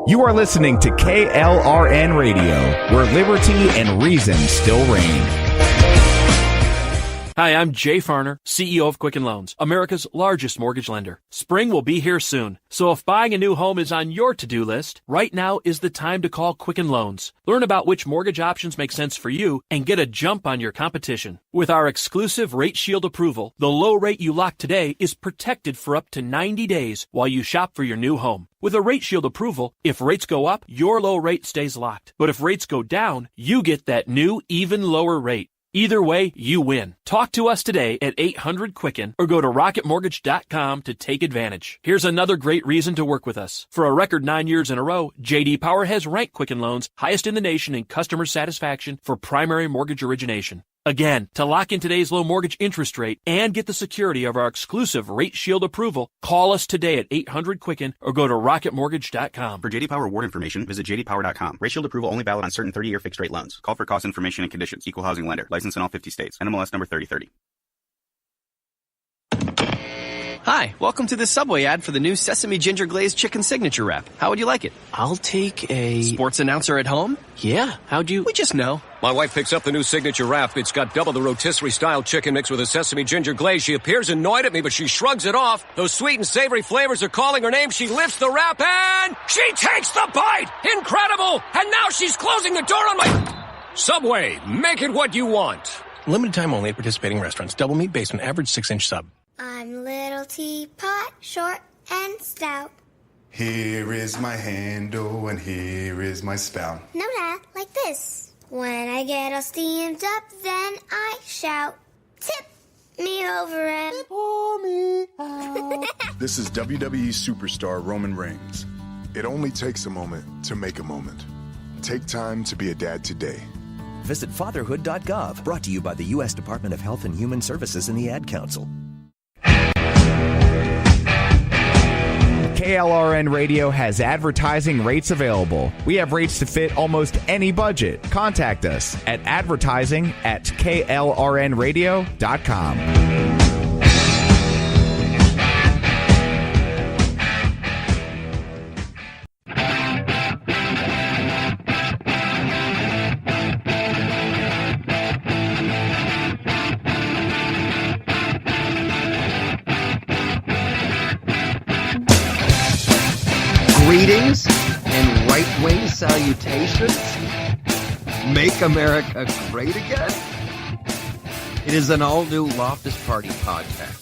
You are listening to KLRN Radio, where liberty and reason still reign. Hi, I'm Jay Farner, CEO of Quicken Loans, America's largest mortgage lender. Spring will be here soon, so if buying a new home is on your to-do list, right now is the time to call Quicken Loans. Learn about which mortgage options make sense for you and get a jump on your competition. With our exclusive Rate Shield approval, the low rate you lock today is protected for up to 90 days while you shop for your new home. With a Rate Shield approval, if rates go up, your low rate stays locked. But if rates go down, you get that new, even lower rate. Either way, you win. Talk to us today at 800-QUICKEN or go to rocketmortgage.com to take advantage. Here's another great reason to work with us. For a record 9 years in a row, J.D. Power has ranked Quicken Loans highest in the nation in customer satisfaction for primary mortgage origination. Again, to lock in today's low mortgage interest rate and get the security of our exclusive Rate Shield approval, call us today at 800-QUICKEN or go to rocketmortgage.com. For JD Power award information, visit jdpower.com. Rate Shield approval only valid on certain 30-year fixed rate loans. Call for cost information and conditions. Equal housing lender. License in all 50 states. NMLS number 3030. Hi, welcome to the Subway ad for the new Sesame Ginger Glazed Chicken Signature Wrap. How would you like it? I'll take a... Sports announcer at home? Yeah, how'd you... We just know. My wife picks up the new Signature Wrap. It's got double the rotisserie-style chicken mix with a sesame ginger glaze. She appears annoyed at me, but she shrugs it off. Those sweet and savory flavors are calling her name. She lifts the wrap and... she takes the bite! Incredible! And now she's closing the door on my... Subway, make it what you want. Limited time only at participating restaurants. Double meat based on average 6-inch sub. I'm little teapot, short and stout. Here is my handle and here is my spout. No, Dad, like this. When I get all steamed up, then I shout, tip me over and pour me out. This is WWE superstar Roman Reigns. It only takes a moment to make a moment. Take time to be a dad today. Visit fatherhood.gov, brought to you by the U.S. Department of Health and Human Services and the Ad Council. KLRN Radio has advertising rates available. We have rates to fit almost any budget. Contact us at advertising@klrnradio.com. Greetings and right-wing salutations. Make America great again. It is an all-new Loftus Party podcast.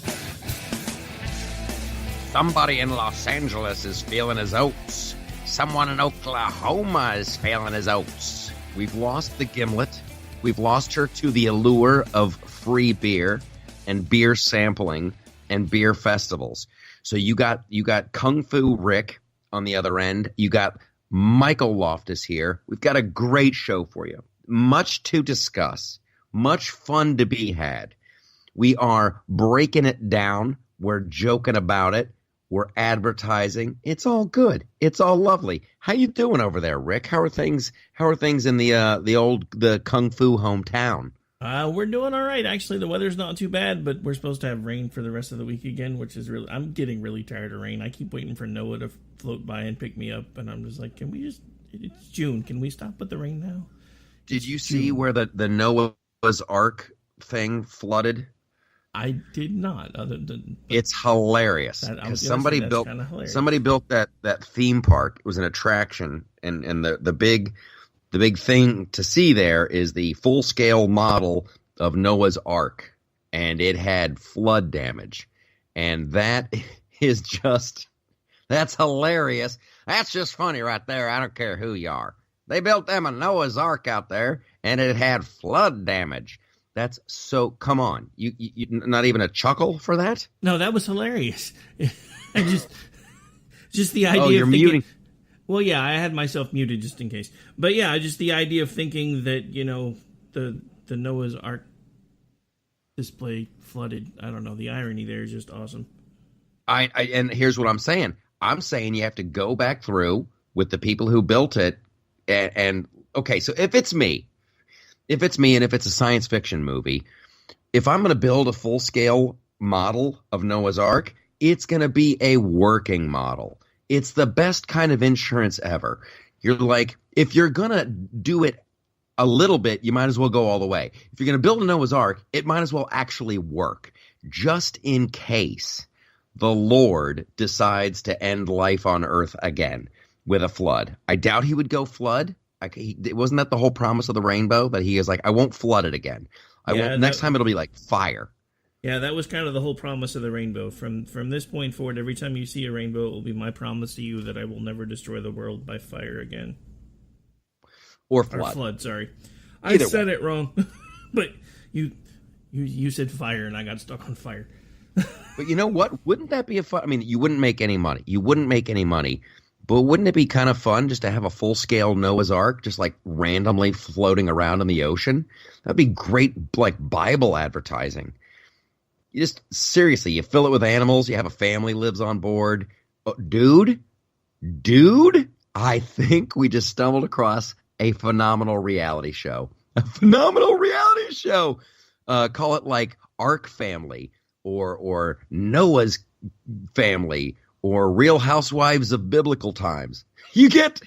Somebody in Los Angeles is feeling his oats. Someone in Oklahoma is feeling his oats. We've lost the gimlet. We've lost her to the allure of free beer and beer sampling and beer festivals. So you got Kung Fu Rick on the other end. You got Michael Loftus here. We've got a great show for you. Much to discuss. Much fun to be had. We are breaking it down. We're joking about it. We're advertising. It's all good. It's all lovely. How you doing over there, Rick? How are things in the Kung Fu hometown? We're doing all right. Actually, the weather's not too bad, but we're supposed to have rain for the rest of the week again, which is really... I'm getting really tired of rain. I keep waiting for Noah to float by and pick me up, and I'm just like, it's June. Can we stop with the rain now? Did you see where the Noah's Ark thing flooded? I did not. Other than it's hilarious because somebody built that theme park. It was an attraction, and the big thing to see there is the full scale model of Noah's Ark, and it had flood damage, and that's hilarious. That's just funny right there. I don't care who you are. They built them a Noah's Ark out there, and it had flood damage. That's so. Come on, you not even a chuckle for that? No, that was hilarious. I just the idea. Oh, you're of thinking, muting. Well, yeah, I had myself muted just in case. But yeah, just the idea of thinking that the Noah's Ark display flooded. I don't know. The irony there is just awesome. And here's what I'm saying. I'm saying you have to go back through with the people who built it, and okay, so if it's me, and if it's a science fiction movie, if I'm going to build a full-scale model of Noah's Ark, it's going to be a working model. It's the best kind of insurance ever. You're like, if you're going to do it a little bit, you might as well go all the way. If you're going to build a Noah's Ark, it might as well actually work, just in case the Lord decides to end life on earth again with a flood. I doubt he would go flood. Wasn't that the whole promise of the rainbow? That he is like, I won't flood it again. Next time it'll be like fire. Yeah, that was kind of the whole promise of the rainbow. From this point forward, every time you see a rainbow, it will be my promise to you that I will never destroy the world by fire again. Or flood. Or flood, sorry. Either I said it wrong. But you said fire, and I got stuck on fire. But you know what? Wouldn't that be a fun? I mean, you wouldn't make any money. But wouldn't it be kind of fun just to have a full-scale Noah's Ark just like randomly floating around in the ocean? That'd be great, like Bible advertising. You just, seriously, you fill it with animals, you have a family lives on board. Oh, dude, I think we just stumbled across a phenomenal reality show. A phenomenal reality show. Call it like Ark Family or Noah's Family or Real Housewives of Biblical Times. You get...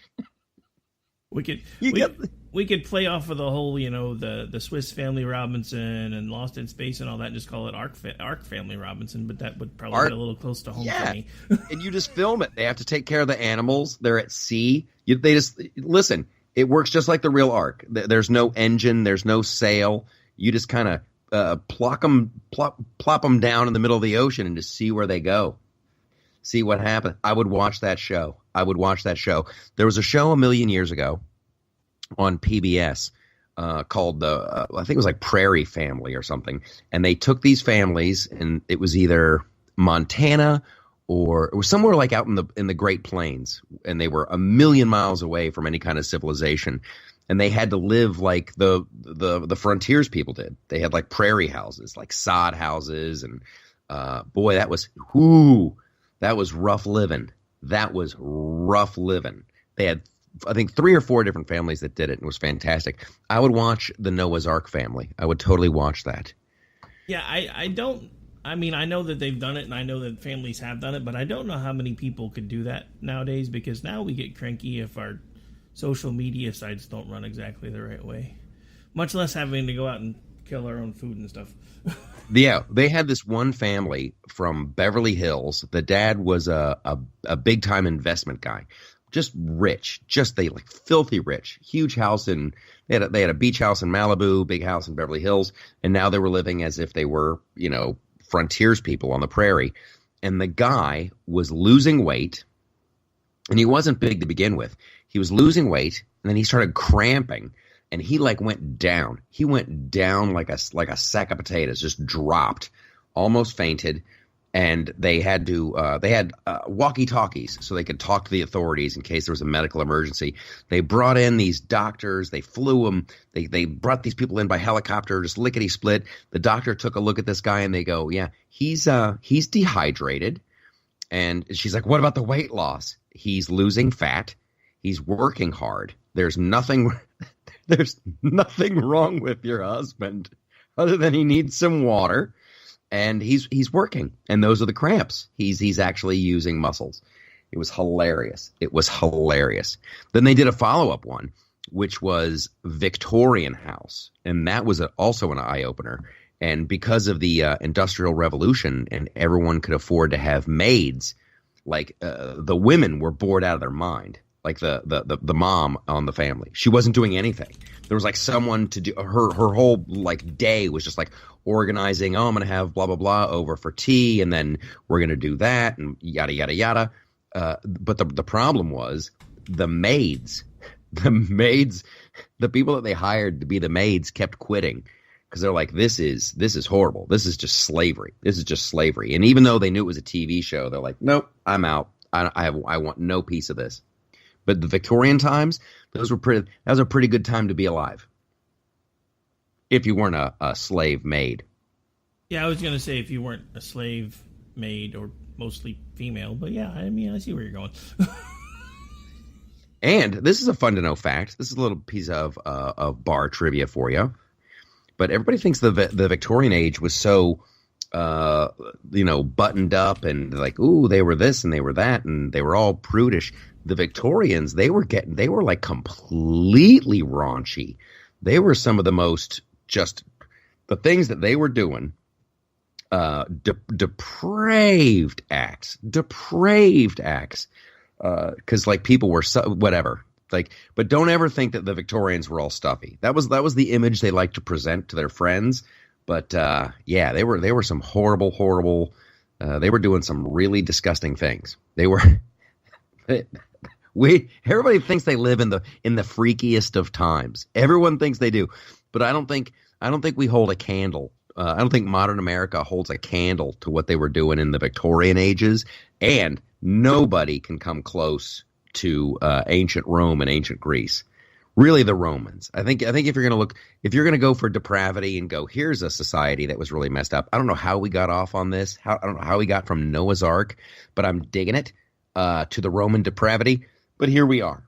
We could play off of the whole, the Swiss Family Robinson and Lost in Space and all that, and just call it Ark Family Robinson, but that would probably get a little close to home for me. And you just film it. They have to take care of the animals. They're at sea. Listen, it works just like the real Ark. There's no engine. There's no sail. You just kind of plop them down in the middle of the ocean and just see where they go. See what happens. I would watch that show. There was a show a million years ago on PBS called I think it was like Prairie Family or something. And they took these families, and it was either Montana or it was somewhere like out in the Great Plains, and they were a million miles away from any kind of civilization. And they had to live like the frontiers people did. They had like prairie houses, like sod houses, and boy, that was rough living. They had, I think, 3 or 4 different families that did it, and it was fantastic. I would watch the Noah's Ark Family. I would totally watch that. Yeah, I know that they've done it, and I know that families have done it, but I don't know how many people could do that nowadays, because now we get cranky if our social media sites don't run exactly the right way. Much less having to go out and kill our own food and stuff. Yeah, they had this one family from Beverly Hills. The dad was a big time investment guy, just rich, like filthy rich. Huge house they had a beach house in Malibu, big house in Beverly Hills, and now they were living as if they were frontiers people on the prairie. And the guy was losing weight, and he wasn't big to begin with. He was losing weight, and then he started cramping. And he went down. He went down like a sack of potatoes, just dropped, almost fainted. And they had walkie-talkies so they could talk to the authorities in case there was a medical emergency. They brought in these doctors. They flew them. They brought these people in by helicopter, just lickety-split. The doctor took a look at this guy, and they go, yeah, he's dehydrated. And she's like, what about the weight loss? He's losing fat. He's working hard. There's nothing wrong with your husband other than he needs some water, and he's working, and those are the cramps. He's actually using muscles. It was hilarious. Then they did a follow-up one, which was Victorian House, and that was also an eye-opener. And because of the Industrial Revolution, and everyone could afford to have maids, like the women were bored out of their mind. Like the mom on the family, she wasn't doing anything. There was like someone to do her whole like day was just like organizing. Oh, I'm gonna have blah blah blah over for tea, and then we're gonna do that, and yada yada yada. But the problem was the maids, the people that they hired to be the maids kept quitting because they're like, this is horrible. This is just slavery. And even though they knew it was a TV show, they're like, nope, I'm out. I want no piece of this. But the Victorian times, that was a pretty good time to be alive. If you weren't a slave maid. Yeah, I was going to say if you weren't a slave maid or mostly female. But yeah, I mean, I see where you're going. And this is a fun to know fact. This is a little piece of bar trivia for you. But everybody thinks the Victorian age was so buttoned up and like, ooh, they were this and they were that, and they were all prudish. The Victorians, they were like completely raunchy. They were some of the most just the things that they were doing. Depraved acts. Because like people were whatever. Like, but don't ever think that the Victorians were all stuffy. That was the image they liked to present to their friends. But yeah, they were some horrible. They were doing some really disgusting things. They were. Everybody thinks they live in the freakiest of times. Everyone thinks they do, but I don't think we hold a candle. I don't think modern America holds a candle to what they were doing in the Victorian ages, and nobody can come close to ancient Rome and ancient Greece. Really, the Romans. I think if you're going to go for depravity and go, here's a society that was really messed up. I don't know how we got off on this. I don't know how we got from Noah's Ark, but I'm digging it to the Roman depravity. But here we are.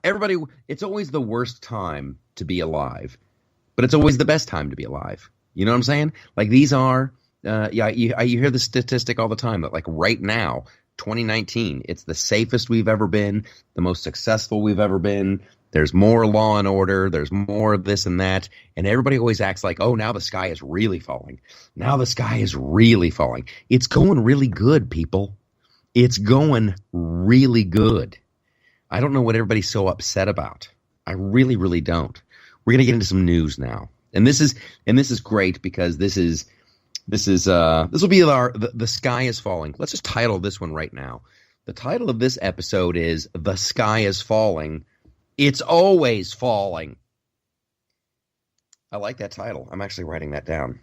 Everybody, it's always the worst time to be alive, but it's always the best time to be alive. You know what I'm saying? Like these are, you hear the statistic all the time that like right now, 2019, it's the safest we've ever been, the most successful we've ever been. There's more law and order. There's more of this and that. And everybody always acts like, oh, now the sky is really falling. It's going really good, people. It's going really good. I don't know what everybody's so upset about. I really, really don't. We're going to get into some news now. And this is great because this will be the sky is falling. Let's just title this one right now. The title of this episode is The Sky is Falling. It's always falling. I like that title. I'm actually writing that down.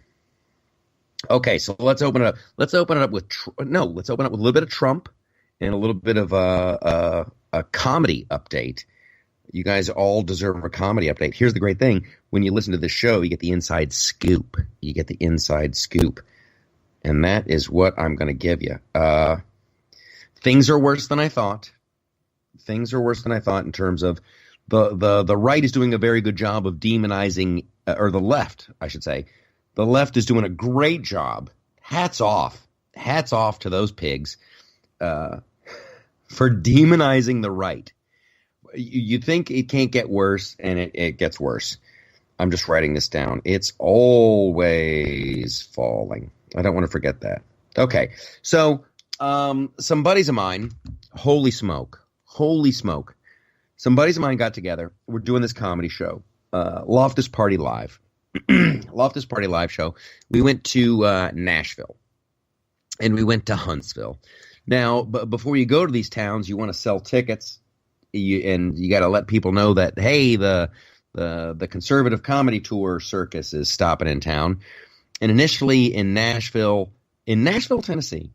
Okay, so let's open it up. Let's open it up with a little bit of Trump and a little bit of a comedy update. You guys all deserve a comedy update. Here's the great thing. When you listen to this show, you get the inside scoop. And that is what I'm going to give you. Things are worse than I thought. In terms of the right is doing a very good job of demonizing, or the left, I should say. The left is doing a great job. Hats off to those pigs for demonizing the right. You think it can't get worse, and it gets worse. I'm just writing this down. It's always falling. I don't want to forget that. Okay, so some buddies of mine, holy smoke. Some buddies of mine got together. We're doing this comedy show, Loftus Party Live. Loftus Party Live show. We went to Nashville, and we went to Huntsville. Now, before you go to these towns, you want to sell tickets, and you got to let people know that, hey, the conservative comedy tour circus is stopping in town. And initially in Nashville, Tennessee,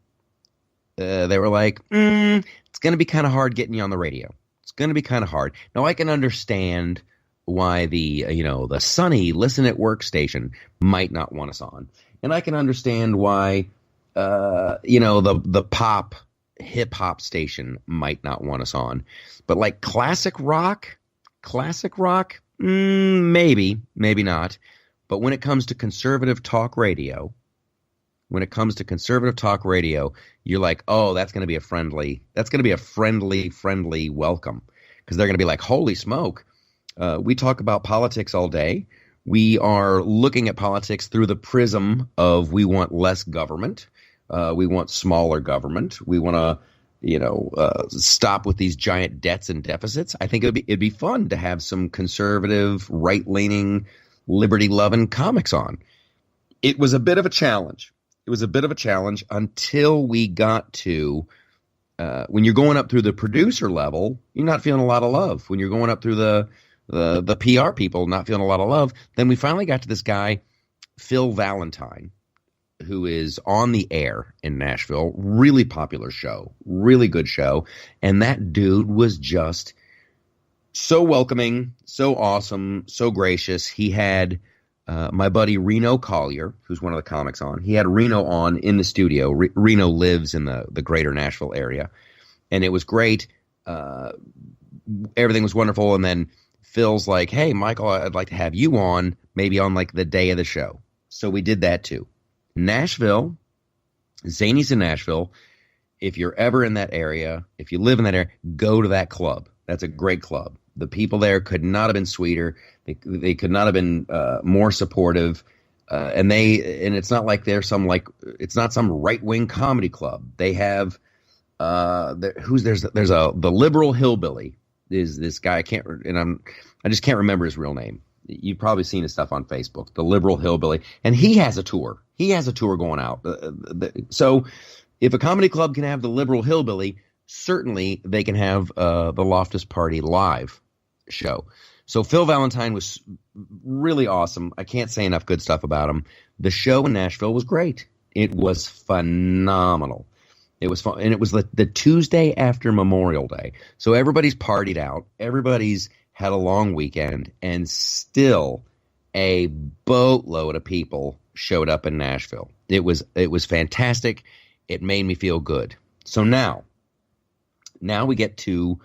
they were like, it's going to be kind of hard getting you on the radio. It's going to be kind of hard. Now, I can understand why the Sunny Listen at Work station might not want us on. And I can understand why, the pop hip hop station might not want us on. But like classic rock, maybe not. But when it comes to conservative talk radio, you're like, oh, that's going to be a friendly welcome, because they're going to be like, holy smoke. We talk about politics all day. We are looking at politics through the prism of we want less government. We want smaller government. We want to, stop with these giant debts and deficits. I think it'd be fun to have some conservative, right-leaning, liberty-loving comics on. It was a bit of a challenge. Until we got to when you're going up through the producer level, you're not feeling a lot of love. When you're going up through the PR people, not feeling a lot of love. Then we finally got to this guy, Phil Valentine, who is on the air in Nashville. Really popular show, really good show. And that dude was just so welcoming, so awesome, so gracious. He had my buddy Reno Collier, who's one of the comics on. He had Reno on in the studio. Reno lives in the greater Nashville area. And it was great. Everything was wonderful. And then Phil's like, hey, Michael, I'd like to have you on, maybe on like the day of the show. So we did that too. Nashville, Zanies in Nashville. If you're ever in that area, if you live in that area, go to that club. That's a great club. The people there could not have been sweeter. They could not have been more supportive. And it's not like it's not some right wing comedy club. They have the liberal hillbilly is this guy. I just can't remember his real name. You've probably seen his stuff on Facebook. The liberal hillbilly, and he has a tour. He has a tour going out. So if a comedy club can have the liberal hillbilly, certainly they can have the Loftus Party live show. So Phil Valentine was really awesome. I can't say enough good stuff about him. The show in Nashville was great. It was phenomenal. It was fun. And it was the Tuesday after Memorial Day. So everybody's partied out. Everybody's had a long weekend. And still a boatload of people showed up in Nashville. It was fantastic. It made me feel good. So now we get to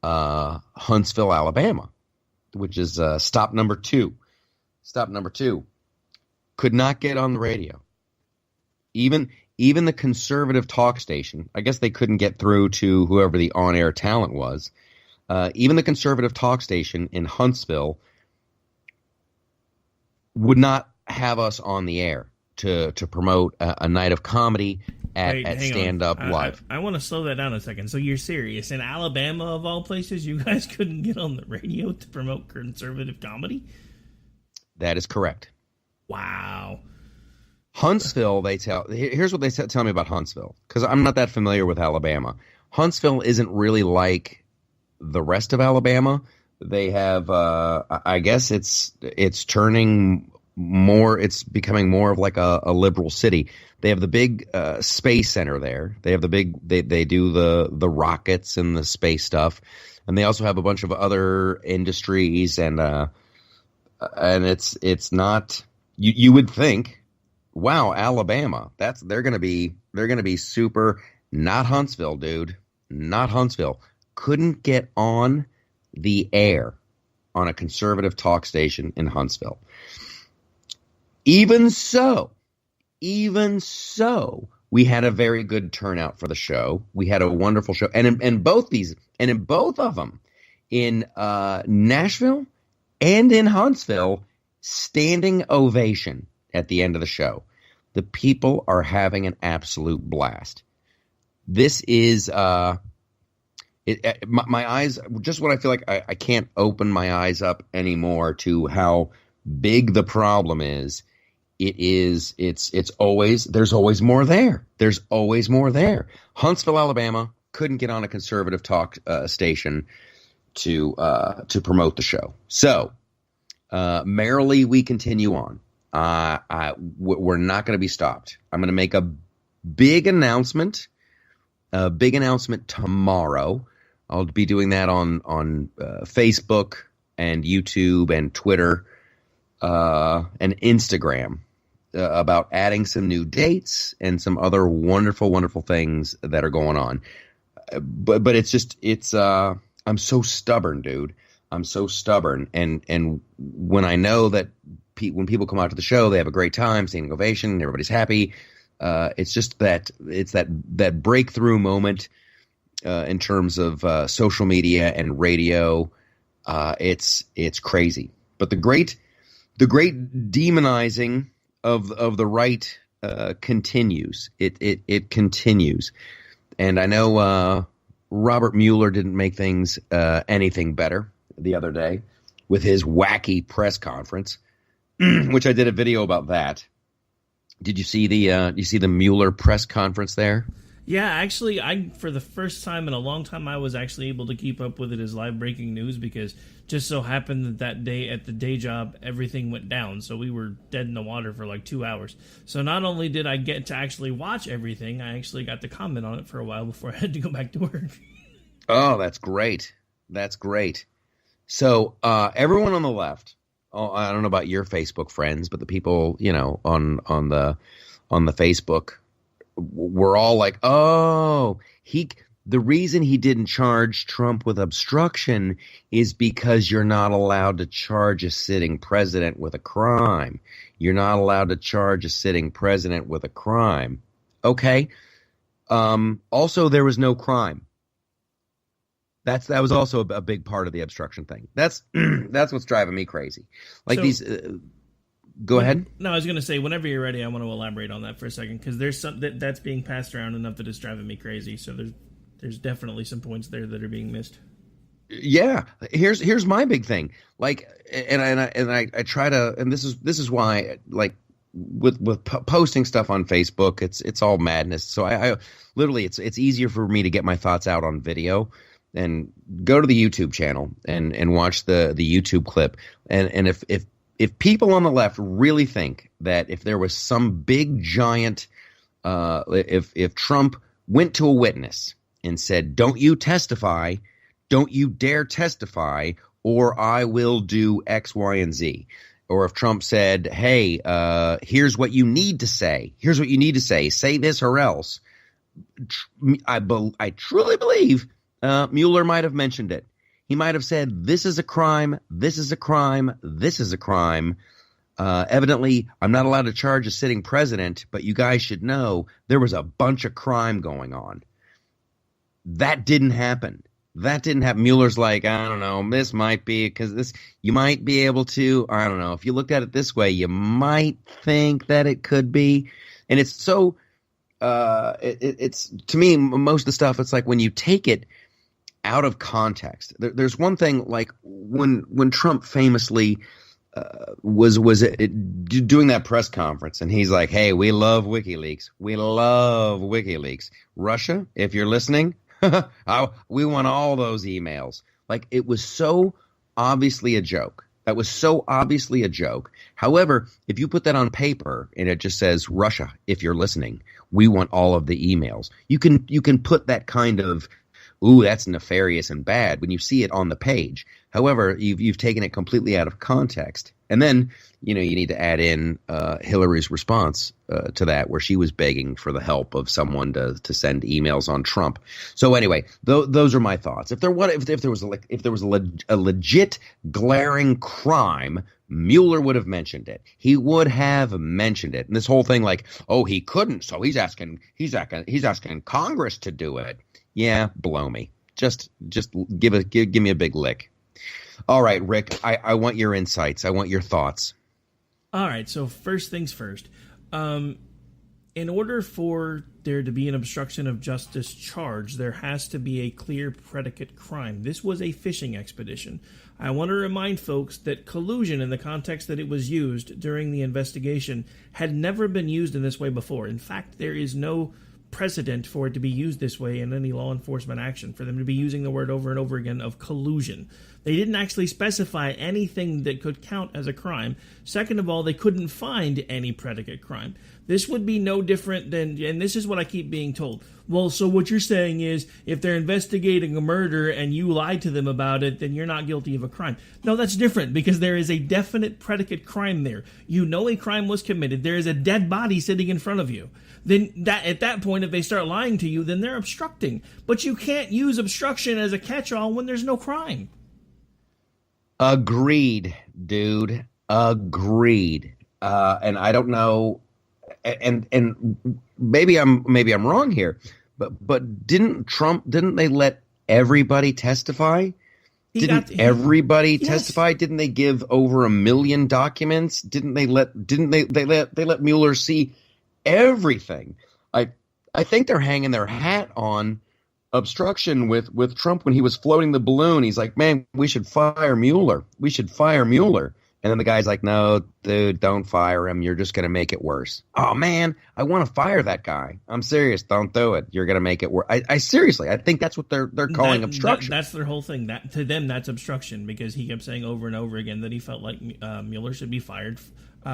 Huntsville, Alabama, which is stop number 2. Stop number 2. Could not get on the radio. Even the conservative talk station, I guess they couldn't get through to whoever the on-air talent was. Even the conservative talk station in Huntsville would not have us on the air to promote a night of comedy at Stand Up Live. I want to slow that down a second. So you're serious? In Alabama, of all places, you guys couldn't get on the radio to promote conservative comedy? That is correct. Wow. Huntsville, here's what they tell me about Huntsville, because I'm not that familiar with Alabama. Huntsville isn't really like the rest of Alabama. They have, I guess it's turning more, it's becoming more of like a liberal city. They have the big space center there. They have they do the rockets and the space stuff, and they also have a bunch of other industries, and it's not, you would think, wow, Alabama, they're gonna be super. Not Huntsville, dude. Not Huntsville. Couldn't get on the air on a conservative talk station in Huntsville. Even so, we had a very good turnout for the show. We had a wonderful show, and in both of them, in Nashville and in Huntsville, standing ovation at the end of the show. The people are having an absolute blast. This is my eyes, just when I feel like I can't open my eyes up anymore to how big the problem is. There's always more there. There's always more there. Huntsville, Alabama couldn't get on a conservative talk station to promote the show. So merrily we continue on. We're not going to be stopped. I'm going to make a big announcement tomorrow. I'll be doing that on Facebook and YouTube and Twitter and Instagram about adding some new dates and some other wonderful, wonderful things that are going on. But I'm so stubborn, dude. I'm so stubborn. And when I know that when people come out to the show, they have a great time, standing ovation, everybody's happy. It's just that breakthrough moment in terms of social media and radio. It's crazy. But the great demonizing of the right continues. It continues. And I know Robert Mueller didn't make things anything better the other day with his wacky press conference, which I did a video about that. Did you see the Mueller press conference there? Yeah, actually, for the first time in a long time, I was actually able to keep up with it as live breaking news, because just so happened that day at the day job, everything went down. So we were dead in the water for like 2 hours. So not only did I get to actually watch everything, I actually got to comment on it for a while before I had to go back to work. Oh, that's great. That's great. So everyone on the left, I don't know about your Facebook friends, but the people, on the Facebook, we're all like, oh, The reason he didn't charge Trump with obstruction is because you're not allowed to charge a sitting president with a crime. You're not allowed to charge a sitting president with a crime. Okay. Also, there was no crime. That was also a big part of the obstruction thing. That's what's driving me crazy. Like go ahead. No, I was going to say, whenever you're ready, I want to elaborate on that for a second, because there's some that's being passed around enough that it's driving me crazy. So there's definitely some points there that are being missed. Yeah, here's my big thing. Like, and I try to, and this is why, like, with posting stuff on Facebook, it's all madness. So I literally, it's easier for me to get my thoughts out on video. And go to the YouTube channel and watch the YouTube clip. And if people on the left really think that if there was some big giant, if Trump went to a witness and said, "Don't you testify, don't you dare testify, or I will do X, Y, and Z," or if Trump said, "Hey, here's what you need to say. Here's what you need to say this or else," I truly believe. Mueller might have mentioned it. He might have said, "This is a crime, this is a crime, this is a crime. Evidently, I'm not allowed to charge a sitting president, but you guys should know there was a bunch of crime going on." That didn't happen. Mueller's like, I don't know, this might be because this, you might be able to, I don't know. If you looked at it this way, you might think that it could be. And it's so, it's to me, most of the stuff, it's like when you take it out of context. There's one thing, like when Trump famously was doing that press conference, and he's like, "Hey, we love WikiLeaks. We love WikiLeaks. Russia, if you're listening, we want all those emails." Like, it was so obviously a joke. That was so obviously a joke. However, if you put that on paper and it just says, "Russia, if you're listening, we want all of the emails," you can put that kind of, "Ooh, that's nefarious and bad," when you see it on the page. However, you've taken it completely out of context. And then, you need to add in Hillary's response to that, where she was begging for the help of someone to send emails on Trump. So anyway, those are my thoughts. If there was a legit glaring crime, Mueller would have mentioned it. He would have mentioned it. And this whole thing, like, "Oh, he couldn't, so he's asking Congress to do it." Yeah, blow me. Just give me a big lick. All right, Rick, I want your insights. I want your thoughts. All right, so first things first. In order for there to be an obstruction of justice charge, there has to be a clear predicate crime. This was a fishing expedition. I want to remind folks that collusion, in the context that it was used during the investigation, had never been used in this way before. In fact, there is no precedent for it to be used this way in any law enforcement action, for them to be using the word over and over again of collusion. They didn't actually specify anything that could count as a crime. Second of all, they couldn't find any predicate crime. This would be no different than, and this is what I keep being told, "Well, so what you're saying is if they're investigating a murder and you lied to them about it, then you're not guilty of a crime." No, that's different, because there is a definite predicate crime there. You know a crime was committed. There is a dead body sitting in front of you. Then at that point, if they start lying to you, then they're obstructing. But you can't use obstruction as a catch-all when there's no crime. Agreed, dude. Agreed. And I don't know, and maybe I'm wrong here, but didn't they let everybody testify? Didn't everybody testify? Didn't they give over 1 million documents? Didn't they let Mueller see everything? I think they're hanging their hat on obstruction with Trump when he was floating the balloon. He's like, "Man, we should fire Mueller. We should fire Mueller." And then the guy's like, "No, dude, don't fire him. You're just going to make it worse." Oh, man, I want to fire that guy. I'm serious. Don't do it. You're going to make it worse. I seriously, I think that's what they're calling obstruction. That's their whole thing. That to them, that's obstruction, because he kept saying over and over again that he felt like Mueller should be fired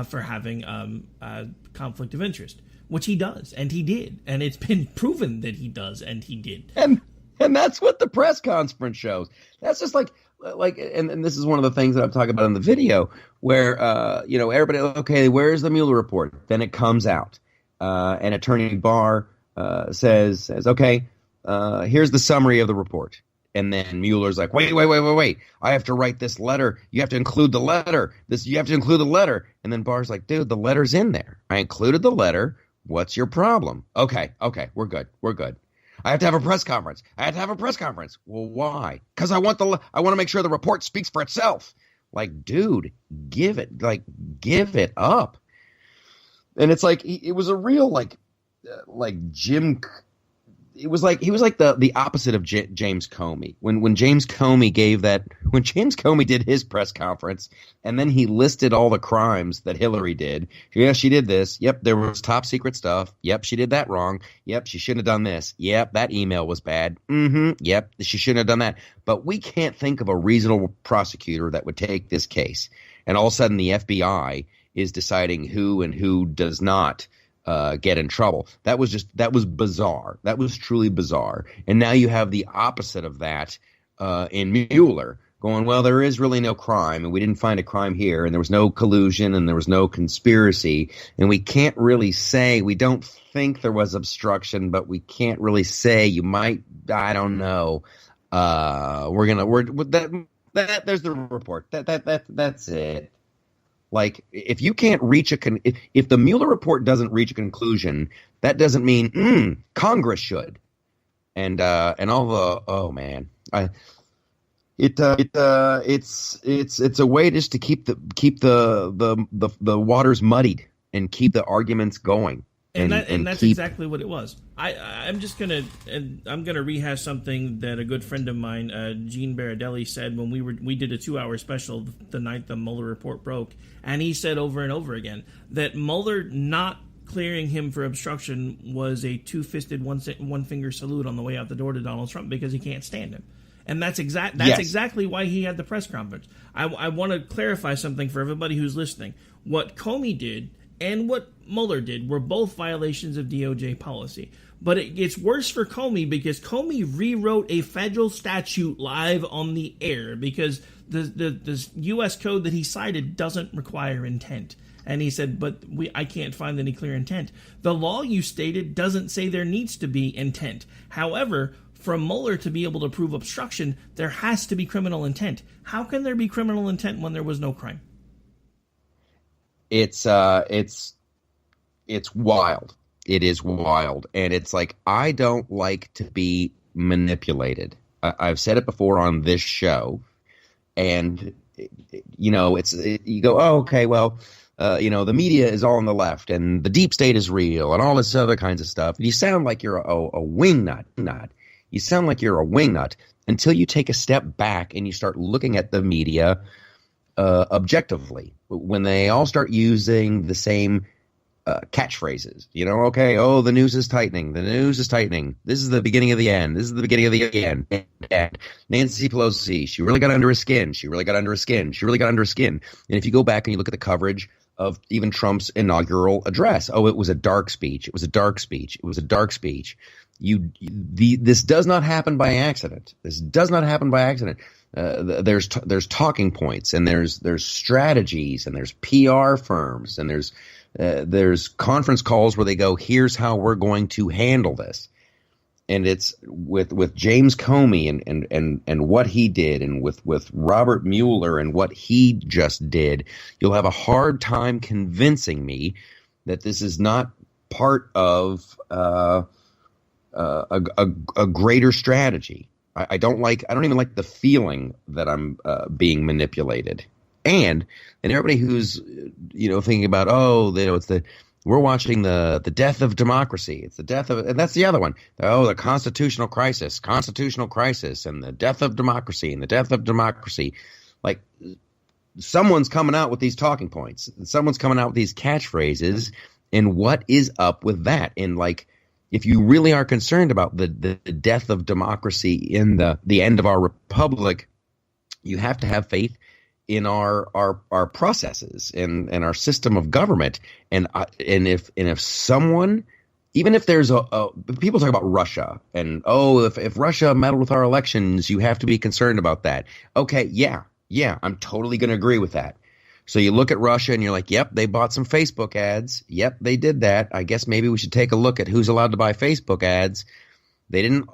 for having a conflict of interest, which he does, and he did. And it's been proven that he does, and he did. And that's what the press conference shows. That's just like, and this is one of the things that I'm talking about in the video, where, everybody, okay, where's the Mueller report? Then it comes out. And Attorney Barr says, okay, here's the summary of the report. And then Mueller's like, wait. I have to write this letter. You have to include the letter. You have to include the letter. And then Barr's like, dude, the letter's in there. I included the letter. What's your problem? Okay, we're good. I have to have a press conference. Well, why? Because I want to make sure the report speaks for itself. Like, dude, give it up. And it's like, it was a real, like Jim. It was like he was like the opposite of James Comey. When James Comey did his press conference, and then he listed all the crimes that Hillary did. Yeah, she did this. Yep, there was top secret stuff. Yep, she did that wrong. Yep, she shouldn't have done this. Yep, that email was bad. Yep, she shouldn't have done that. But we can't think of a reasonable prosecutor that would take this case. And all of a sudden, the FBI is deciding who and who does not get in trouble. That was bizarre. That was truly bizarre. And now you have the opposite of that in Mueller going, well, there is really no crime, and we didn't find a crime here, and there was no collusion, and there was no conspiracy, and we can't really say, we don't think there was obstruction, but we can't really say, you might, I don't know. There's the report. That's it. Like, if you can't reach if the Mueller report doesn't reach a conclusion, that doesn't mean Congress should. And all the, oh man, it's a way just to keep the waters muddied and keep the arguments going. And that's exactly what it was. I'm gonna rehash something that a good friend of mine, Gene Baradelli, said when we did a 2-hour special the night the Mueller report broke, and he said over and over again that Mueller not clearing him for obstruction was a two-fisted one finger salute on the way out the door to Donald Trump because he can't stand him. And that's exactly why he had the press conference. I want to clarify something for everybody who's listening. What Comey did and what Mueller did were both violations of DOJ policy. But it gets worse for Comey because Comey rewrote a federal statute live on the air because the U.S. code that he cited doesn't require intent. And he said, but I can't find any clear intent. The law you stated doesn't say there needs to be intent. However, for Mueller to be able to prove obstruction, there has to be criminal intent. How can there be criminal intent when there was no crime? It's wild. It is wild. And it's like, I don't like to be manipulated. I've said it before on this show. And, you know, you go, oh, okay, well, the media is all on the left and the deep state is real and all this other kinds of stuff. And you sound like you're a wingnut. You sound like you're a wingnut until you take a step back and you start looking at the media objectively. When they all start using the same catchphrases, the news is tightening. The news is tightening. This is the beginning of the end. This is the beginning of the end. And Nancy Pelosi, she really got under his skin. She really got under his skin. She really got under his skin. And if you go back and you look at the coverage of even Trump's inaugural address, it was a dark speech. It was a dark speech. It was a dark speech. This does not happen by accident. This does not happen by accident. There's talking points and there's strategies and there's PR firms and there's conference calls where they go, here's how we're going to handle this. And it's with James Comey and what he did, and with Robert Mueller and what he just did, you'll have a hard time convincing me that this is not part of a greater strategy. I don't even like the feeling that I'm being manipulated. And everybody who's thinking about we're watching the death of democracy. It's the death of, and that's the other one. The constitutional crisis, and the death of democracy, and the death of democracy. Like, someone's coming out with these talking points. Someone's coming out with these catchphrases. And what is up with that? And like, if you really are concerned about the death of democracy in the end of our republic, you have to have faith in our processes and our system of government. And if someone, even if there's people talk about Russia and if Russia meddled with our elections, you have to be concerned about that. Okay, yeah, I'm totally going to agree with that. So you look at Russia and you're like, yep, they bought some Facebook ads. Yep, they did that. I guess maybe we should take a look at who's allowed to buy Facebook ads. They didn't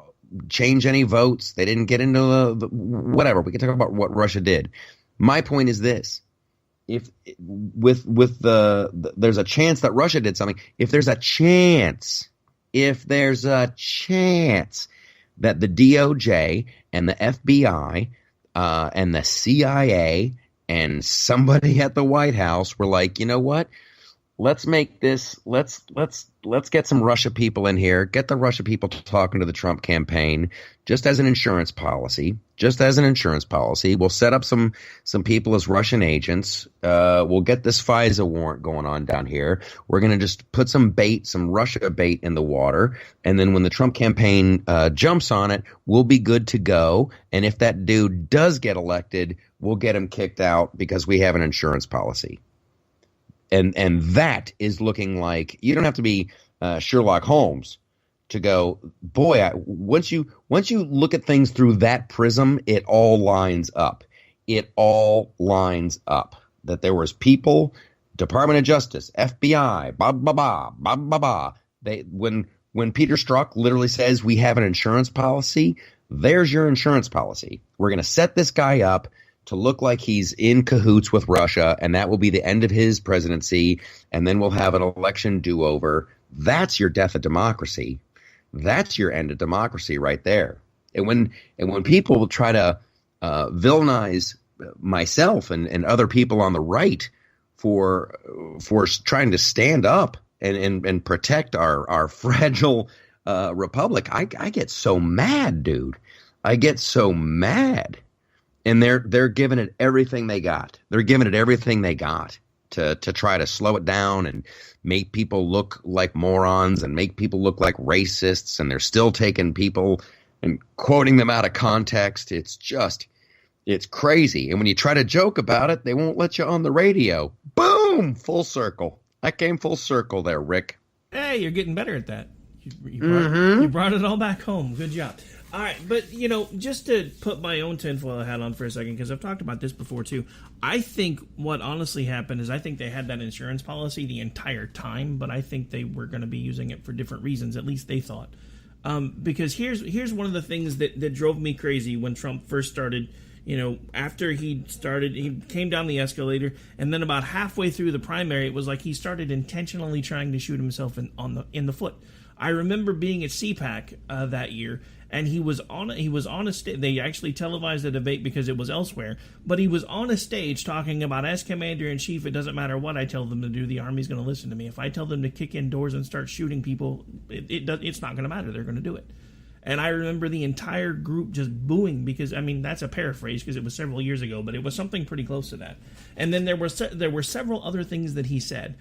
change any votes. They didn't get into the whatever. We can talk about what Russia did. My point is this. If with there's a chance that Russia did something, if there's a chance that the DOJ and the FBI and the CIA and somebody at the White House were like, you know what? Let's make this. Let's get some Russia people in here. Get the Russia people talking to the Trump campaign, just as an insurance policy. We'll set up some people as Russian agents. We'll get this FISA warrant going on down here. We're gonna just put some Russia bait in the water, and then when the Trump campaign jumps on it, we'll be good to go. And if that dude does get elected, we'll get him kicked out because we have an insurance policy. And that is looking like, you don't have to be Sherlock Holmes to go, boy, once you look at things through that prism, it all lines up. That there was people, Department of Justice, FBI, blah, blah, blah, blah, blah, blah. When Peter Strzok literally says we have an insurance policy, there's your insurance policy. We're going to set this guy up to look like he's in cahoots with Russia, and that will be the end of his presidency, and then we'll have an election do-over. That's your death of democracy. That's your end of democracy right there. And when people will try to villainize myself and other people on the right for trying to stand up and protect our fragile republic, I get so mad, dude. I get so mad. And they're giving it everything they got. They're giving it everything they got to try to slow it down and make people look like morons and make people look like racists. And they're still taking people and quoting them out of context. It's crazy. And when you try to joke about it, they won't let you on the radio. Boom! Full circle. I came full circle there, Rick. Hey, you're getting better at that. You brought it all back home. Good job. All right, but, just to put my own tinfoil hat on for a second, because I've talked about this before, too. I think what honestly happened is I think they had that insurance policy the entire time, but I think they were going to be using it for different reasons, at least they thought. Because here's one of the things that drove me crazy when Trump first started. After he came down the escalator, and then about halfway through the primary, it was like he started intentionally trying to shoot himself in the foot. I remember being at CPAC that year, and he was on a stage. They actually televised the debate because it was elsewhere, but he was on a stage talking about, as commander-in-chief, it doesn't matter what I tell them to do, the Army's going to listen to me. If I tell them to kick in doors and start shooting people, it's not going to matter. They're going to do it. And I remember the entire group just booing because, that's a paraphrase because it was several years ago, but it was something pretty close to that. And then there were several other things that he said.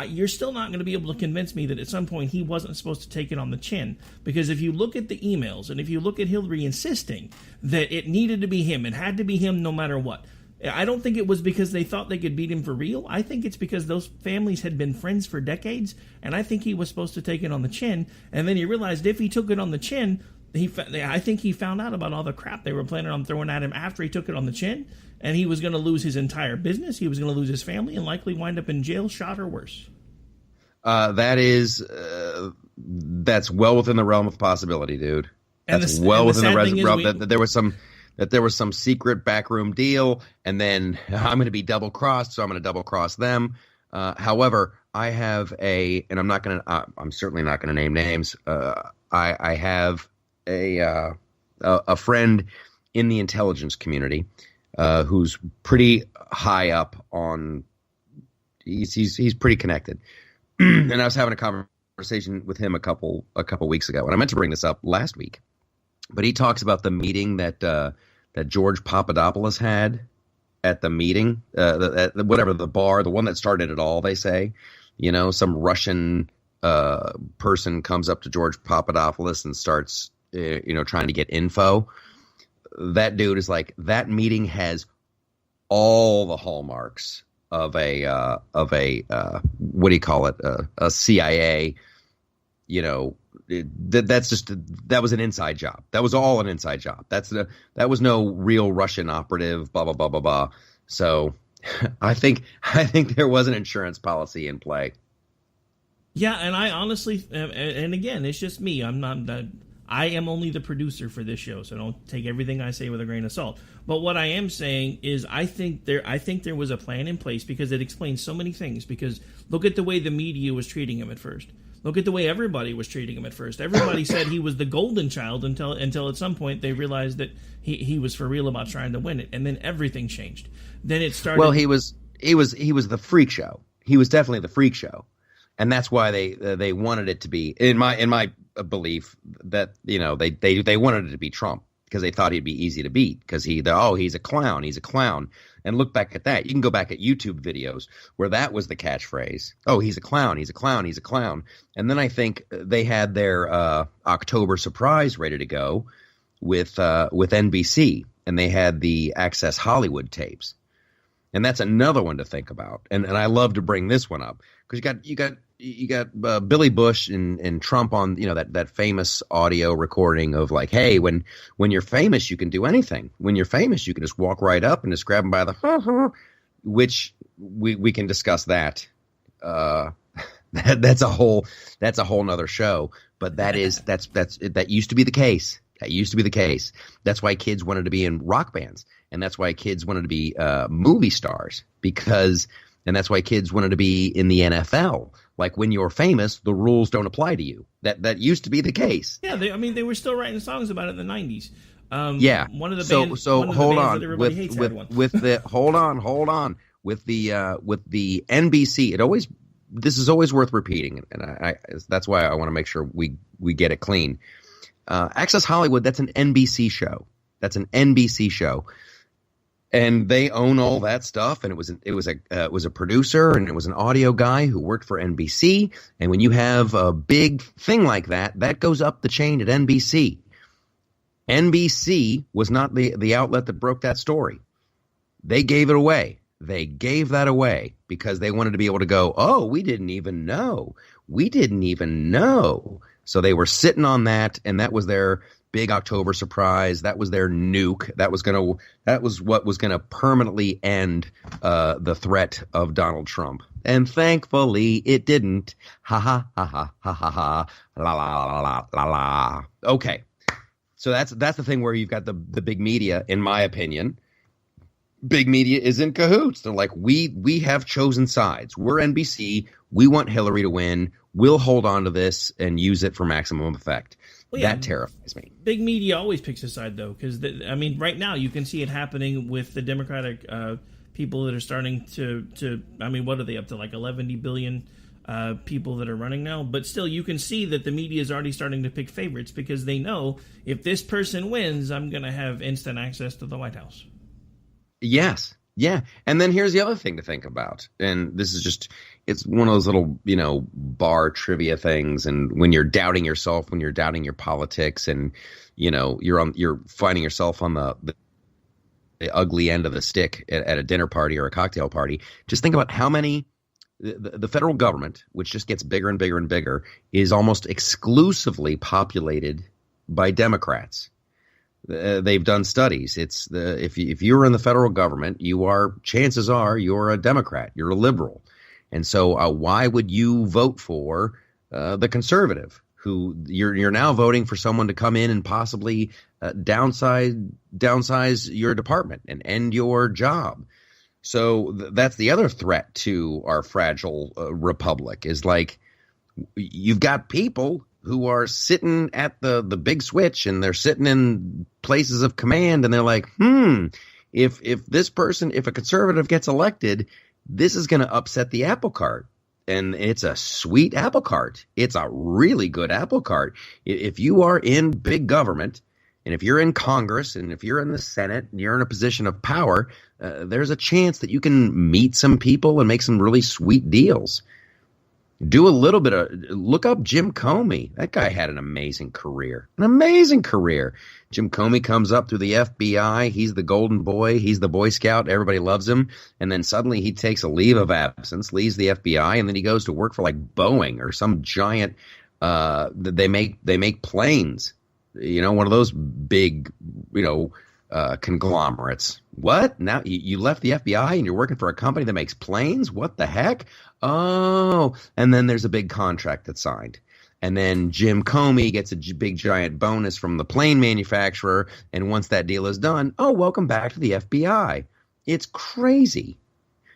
You're still not going to be able to convince me that at some point he wasn't supposed to take it on the chin. Because if you look at the emails and if you look at Hillary insisting that it needed to be him, it had to be him no matter what. I don't think it was because they thought they could beat him for real. I think it's because those families had been friends for decades, and I think he was supposed to take it on the chin. And then he realized if he took it on the chin, I think he found out about all the crap they were planning on throwing at him after he took it on the chin, and he was going to lose his entire business, he was going to lose his family, and likely wind up in jail, shot, or worse. That's well within the realm of possibility, dude. That's well within the realm that there was some secret backroom deal, and then I'm going to be double crossed, so I'm going to double cross them. However, I have and I'm certainly not going to name names. I have a friend in the intelligence community who's pretty high up on. He's pretty connected, and I was having a conversation with him a couple weeks ago, and I meant to bring this up last week, but he talks about the meeting that George Papadopoulos had at the meeting, the bar, the one that started it all. They say, some Russian person comes up to George Papadopoulos and starts. Trying to get info. That dude is like, that meeting has all the hallmarks of a what do you call it? A CIA, that was an inside job. That was all an inside job. That was no real Russian operative, blah, blah, blah, blah, blah. So I think there was an insurance policy in play. Yeah. And I honestly, and again, it's just me. I am only the producer for this show, so don't take everything I say with a grain of salt. But what I am saying is I think there was a plan in place because it explains so many things. Because look at the way the media was treating him at first. Look at the way everybody was treating him at first. Everybody said he was the golden child until at some point they realized that he was for real about trying to win it, and then everything changed. Then it started. Well, he was the freak show. He was definitely the freak show, and that's why they wanted it to be in my belief that they wanted it to be Trump because they thought he'd be easy to beat because he's a clown. And look back at that. You can go back at YouTube videos where that was the catchphrase. Oh, he's a clown. And then I think they had their October surprise ready to go with NBC, and they had the Access Hollywood tapes. And that's another one to think about. And I love to bring this one up because you got Billy Bush and Trump on that famous audio recording of like, hey, when you're famous you can do anything. When you're famous you can just walk right up and just grab them by the which we can discuss that. That's a whole nother show. But that used to be the case. That used to be the case. That's why kids wanted to be in rock bands, and that's why kids wanted to be movie stars and that's why kids wanted to be in the NFL. Like when you're famous, the rules don't apply to you. That used to be the case. Yeah, they were still writing songs about it in the 90s. Yeah. One of the bands. So hold on. With the NBC, this is always worth repeating, and that's why I want to make sure we get it clean. Access Hollywood, that's an NBC show. And they own all that stuff. And it was a producer, and it was an audio guy who worked for NBC. And when you have a big thing like that, that goes up the chain at NBC. NBC was not the outlet that broke that story. They gave it away. They gave that away because they wanted to be able to go, oh, we didn't even know. So they were sitting on that, and that was their big October surprise. That was their nuke. That was what was gonna permanently end the threat of Donald Trump. And thankfully, it didn't. Ha ha ha ha ha ha ha la la la la la la. Okay, so that's the thing where you've got the big media, in my opinion. Big media is in cahoots. They're like, we have chosen sides. We're NBC. We want Hillary to win. We'll hold on to this and use it for maximum effect. Well, yeah, that terrifies me. Big media always picks a side, though, because, right now you can see it happening with the Democratic people that are starting to what are they up to, like 11 billion people that are running now? But still, you can see that the media is already starting to pick favorites because they know if this person wins, I'm going to have instant access to the White House. Yes. Yeah. And then here's the other thing to think about. And this is just, it's one of those little, bar trivia things. And when you're doubting yourself, when you're doubting your politics and, you're finding yourself on the ugly end of the stick at a dinner party or a cocktail party, just think about how many the federal government, which just gets bigger and bigger and bigger, is almost exclusively populated by Democrats. They've done studies. It's if you're in the federal government, chances are you're a Democrat, you're a liberal, and so why would you vote for the conservative? Who you're now voting for someone to come in and possibly downsize your department and end your job. So that's the other threat to our fragile republic is like you've got people who are sitting at the big switch and they're sitting in places of command and they're like, if a conservative gets elected, this is going to upset the apple cart. And it's a sweet apple cart. It's a really good apple cart. If you are in big government and if you're in Congress and if you're in the Senate and you're in a position of power, there's a chance that you can meet some people and make some really sweet deals. Do a little bit look up Jim Comey. That guy had an amazing career. Jim Comey comes up through the FBI. He's the golden boy. He's the Boy Scout. Everybody loves him. And then suddenly he takes a leave of absence, leaves the FBI, and then he goes to work for like Boeing or some giant. They make planes. One of those big, conglomerates. What? Now you left the FBI and you're working for a company that makes planes? What the heck? Oh, and then there's a big contract that's signed. And then Jim Comey gets a big giant bonus from the plane manufacturer. And once that deal is done, oh, welcome back to the FBI. It's crazy.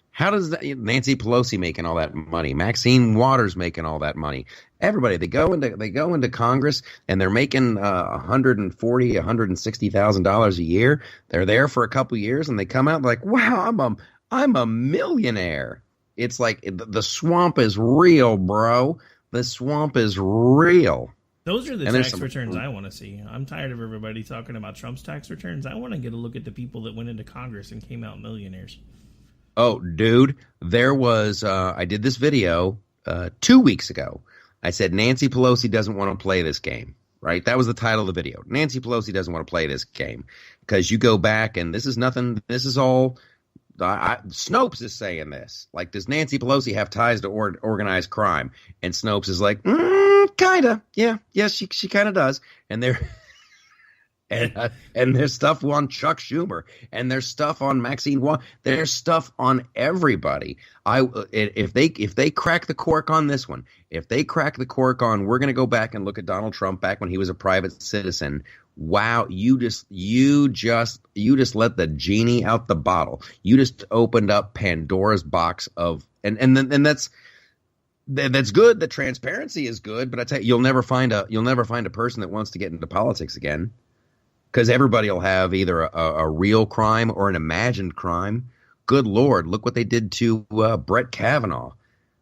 How does that, Nancy Pelosi making all that money? Maxine Waters making all that money? Everybody, they go into Congress and they're making $140,000, $160,000 a year. They're there for a couple years and they come out like, wow, I'm a millionaire. It's like the swamp is real, bro. The swamp is real. Those are the tax returns I want to see. I'm tired of everybody talking about Trump's tax returns. I want to get a look at the people that went into Congress and came out millionaires. Oh, dude, there was I did this video 2 weeks ago. I said Nancy Pelosi doesn't want to play this game, right? That was the title of the video. Nancy Pelosi doesn't want to play this game because you go back and this is nothing. This is all Snopes is saying this. Like, does Nancy Pelosi have ties to organized crime? And Snopes is like, kinda. Yeah, she kind of does. And they're and there's stuff on Chuck Schumer, and there's stuff on Maxine Waters. There's stuff on everybody. If they crack the cork on this one, if they crack the cork on, we're going to go back and look at Donald Trump back when he was a private citizen. Wow, you just let the genie out the bottle. You just opened up Pandora's box of and that's good. The transparency is good, but I tell you, you'll never find a person that wants to get into politics again. Because everybody will have either a real crime or an imagined crime. Good Lord, look what they did to Brett Kavanaugh.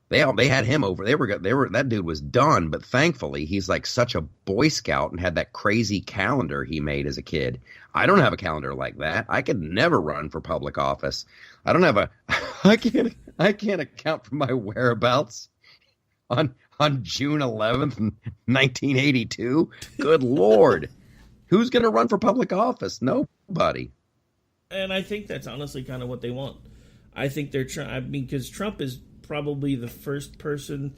They had him over. That dude was done, but thankfully he's like such a Boy Scout and had that crazy calendar he made as a kid. I don't have a calendar like that. I could never run for public office. I don't have I can't account for my whereabouts on June 11th, 1982. Good Lord. Who's going to run for public office? Nobody. And I think that's honestly kind of what they want. I think they're trying. I mean, because Trump is probably the first person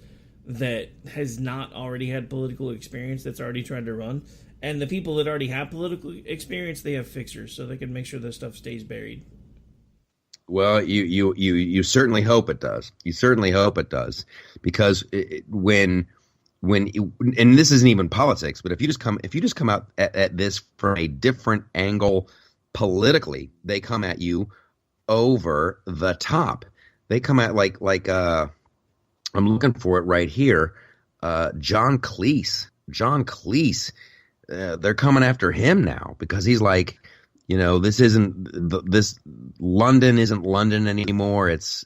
that has not already had political experience that's already tried to run. And the people that already have political experience, they have fixers, so they can make sure this stuff stays buried. Well, you certainly hope it does. You certainly hope it does, because when and this isn't even politics, but if you just come out at this from a different angle politically, they come at you over the top. They come at like I'm looking for it right here. John Cleese. They're coming after him now because he's like, this London isn't London anymore. It's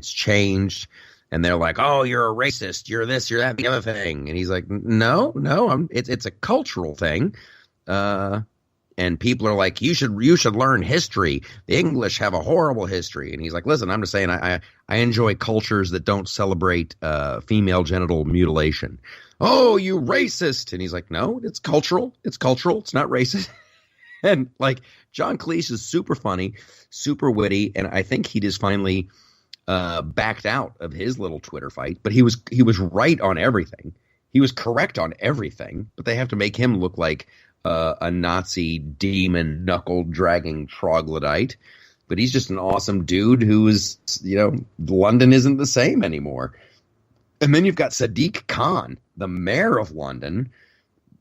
changed. And they're like, oh, you're a racist. You're this, you're that, the other thing. And he's like, no, it's a cultural thing. And people are like, you should learn history. The English have a horrible history. And he's like, listen, I'm just saying I enjoy cultures that don't celebrate female genital mutilation. Oh, you racist. And he's like, no, it's cultural. It's cultural. It's not racist. And like John Cleese is super funny, super witty. And I think he just finally backed out of his little Twitter fight, but he was right on everything. He was correct on everything, but they have to make him look like a Nazi demon knuckle dragging troglodyte. But he's just an awesome dude who is, London isn't the same anymore. And then you've got Sadiq Khan, the mayor of London,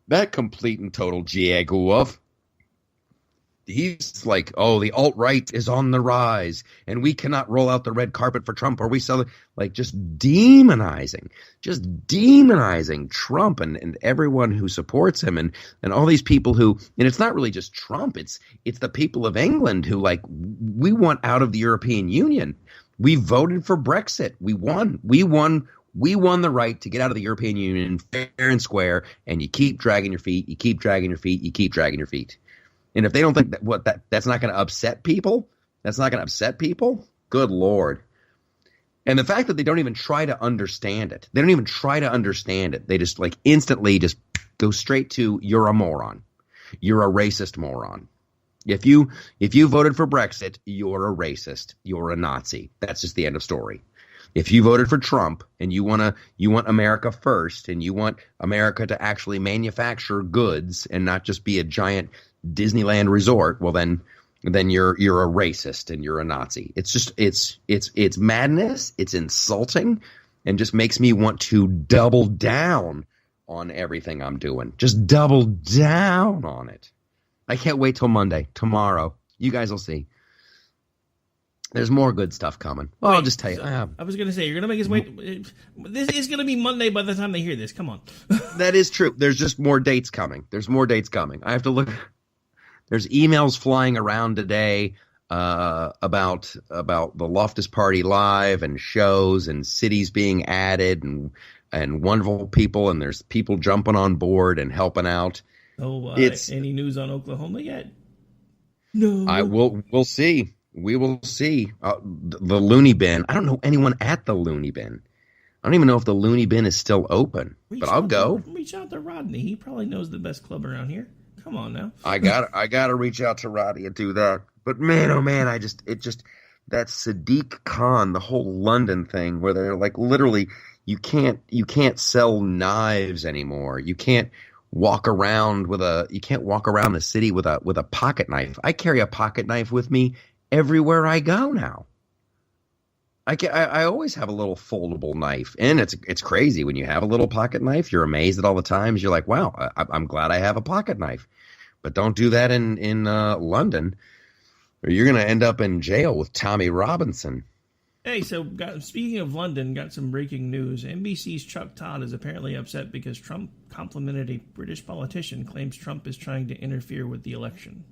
that complete and total jaguar. He's like, oh, the alt-right is on the rise, and we cannot roll out the red carpet for Trump, or we sell it. Like, just demonizing Trump and everyone who supports him, and all these people who, and it's not really just Trump, it's the people of England who, like, we want out of the European Union. We voted for Brexit. We won the right to get out of the European Union fair and square, and you keep dragging your feet, you keep dragging your feet, you keep dragging your feet. And if they don't think that's not going to upset people, good Lord. And the fact that they don't even try to understand it. They just like instantly just go straight to, you're a moron. You're a racist moron. If you voted for Brexit, you're a racist. You're a Nazi. That's just the end of story. If you voted for Trump and you want America first, and you want America to actually manufacture goods and not just be a giant Disneyland resort, well then you're a racist and you're a Nazi. It's just it's madness. It's insulting, and just makes me want to double down on everything I'm doing. Just double down on it. I can't wait till Monday, tomorrow. You guys will see. There's more good stuff coming. Well, I'll just tell you. I was going to say, you're going to make us wait. This is going to be Monday by the time they hear this. Come on. That is true. There's just more dates coming. I have to look. There's emails flying around today about the Loftus Party Live and shows and cities being added and wonderful people, and there's people jumping on board and helping out. Oh, any news on Oklahoma yet? No. We'll see. We will see. The Looney Bin. I don't know anyone at the Looney Bin. I don't even know if the Looney Bin is still open, but I'll go. Reach out to Rodney. He probably knows the best club around here. Come on now. I gotta reach out to Rowdy and do that. But man, oh man, that Sadiq Khan, the whole London thing, where they're like literally, you can't sell knives anymore. You can't walk around the city with a pocket knife. I carry a pocket knife with me everywhere I go now. I always have a little foldable knife, and it's crazy when you have a little pocket knife. You're amazed at all the times. You're like, wow, I'm glad I have a pocket knife. But don't do that in London, or you're going to end up in jail with Tommy Robinson. Hey, so speaking of London, got some breaking news. NBC's Chuck Todd is apparently upset because Trump complimented a British politician, claims Trump is trying to interfere with the election.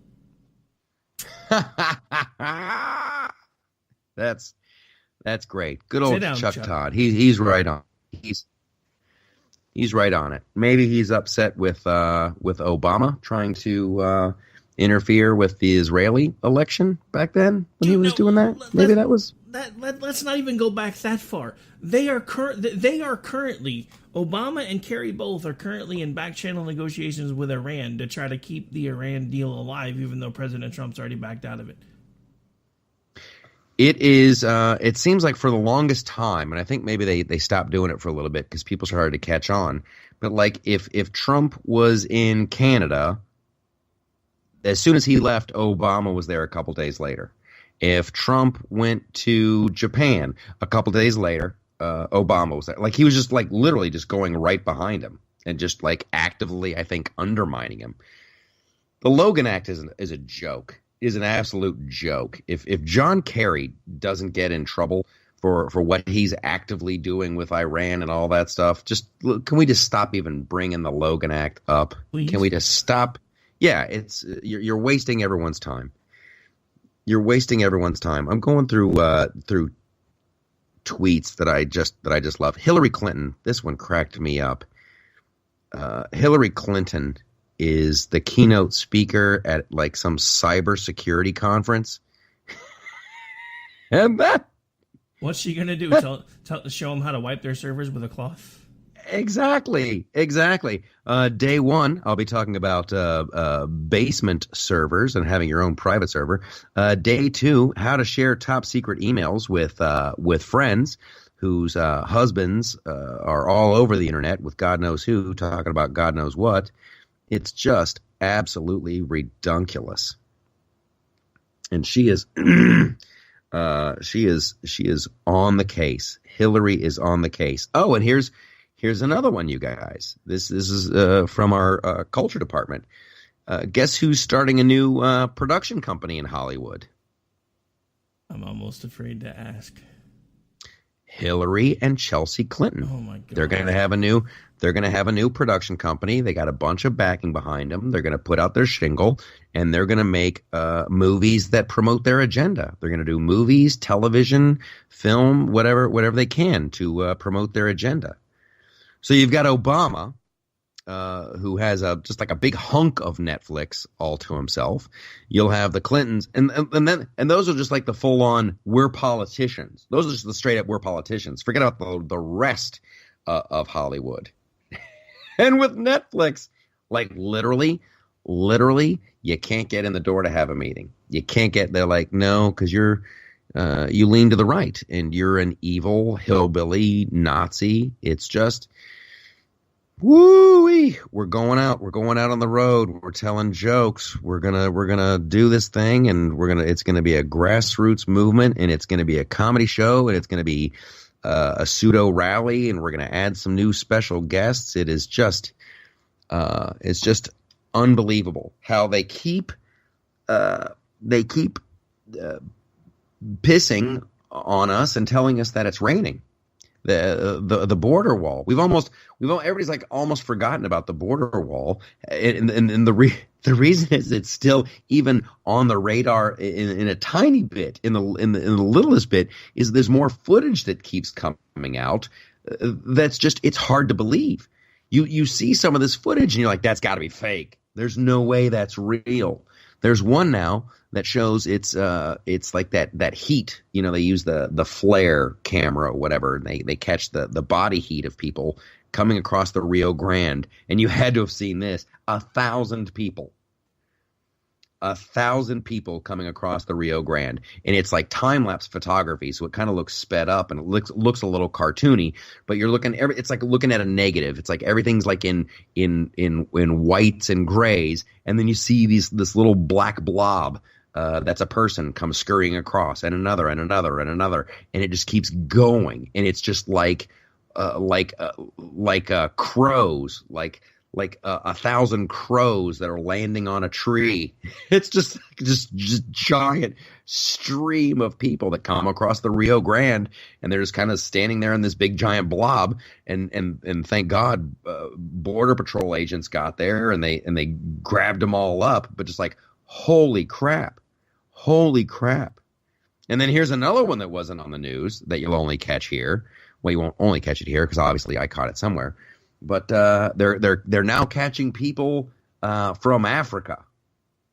That's great. Good old Chuck Todd. He's right on. He's right on it. Maybe he's upset with Obama trying to interfere with the Israeli election back then when he was doing that. Maybe that was. Let's not even go back that far. They are currently Obama and Kerry both are currently in back channel negotiations with Iran to try to keep the Iran deal alive, even though President Trump's already backed out of it. It is. It seems like for the longest time, and I think maybe they stopped doing it for a little bit because people started to catch on. But like if Trump was in Canada, as soon as he left, Obama was there a couple days later. If Trump went to Japan a couple days later, Obama was there. Like he was just like literally just going right behind him and just like actively, I think, undermining him. The Logan Act is a joke. Is an absolute joke. If John Kerry doesn't get in trouble for what he's actively doing with Iran and all that stuff, can we just stop even bringing the Logan Act up? Please? Can we just stop? Yeah, you're wasting everyone's time. You're wasting everyone's time. I'm going through tweets that I just love. Hillary Clinton. This one cracked me up. Hillary Clinton is the keynote speaker at like some cybersecurity conference. And what's she gonna do? Show them how to wipe their servers with a cloth? Exactly. Day one, I'll be talking about basement servers and having your own private server. Day two, how to share top secret emails with friends whose husbands are all over the internet with God knows who, talking about God knows what. It's just absolutely redunculous. And she is she is on the case. Hillary is on the case. Oh, and here's another one, you guys. This is from our culture department. Guess who's starting a new production company in Hollywood? I'm almost afraid to ask. Hillary and Chelsea Clinton. Oh my God. They're going to have a new production company. They got a bunch of backing behind them. They're going to put out their shingle, and they're going to make movies that promote their agenda. They're going to do movies, television, film, whatever they can to promote their agenda. So you've got Obama, who has just like a big hunk of Netflix all to himself. You'll have the Clintons, and those are just like the full on we're politicians. Those are just the straight up we're politicians. Forget about the rest of Hollywood. And with Netflix, like literally, you can't get in the door to have a meeting. You can't get there. Like no, because you lean to the right and you're an evil hillbilly Nazi. It's just. Woo-wee. We're going out on the road. We're telling jokes. We're gonna do this thing, and it's gonna be a grassroots movement, and it's gonna be a comedy show, and it's gonna be a pseudo rally, and we're going to add some new special guests. It's just unbelievable how they keep pissing on us and telling us that it's raining. The border wall. Everybody's like almost forgotten about the border wall, and the reason is it's still even on the radar in a tiny bit, in the littlest bit, is there's more footage that keeps coming out. That's just, it's hard to believe. You see some of this footage and you're like, that's got to be fake. There's no way that's real. There's one now that shows it's like that heat. You know, they use the flare camera or whatever, and they catch the body heat of people coming across the Rio Grande. And you had to have seen this. 1,000 people. 1,000 people coming across the Rio Grande, and it's like time-lapse photography, so it kind of looks sped up and it looks a little cartoony. But you're it's like looking at a negative. It's like everything's like in whites and grays, and then you see this little black blob that's a person come scurrying across, and another and another and another, and it just keeps going, and it's just like crows, like 1,000 crows that are landing on a tree. It's just giant stream of people that come across the Rio Grande, and they're just kind of standing there in this big giant blob. And thank God, Border Patrol agents got there and they grabbed them all up. But just like, holy crap. And then here's another one that wasn't on the news that you'll only catch here. Well, you won't only catch it here because obviously I caught it somewhere. But they're now catching people from Africa.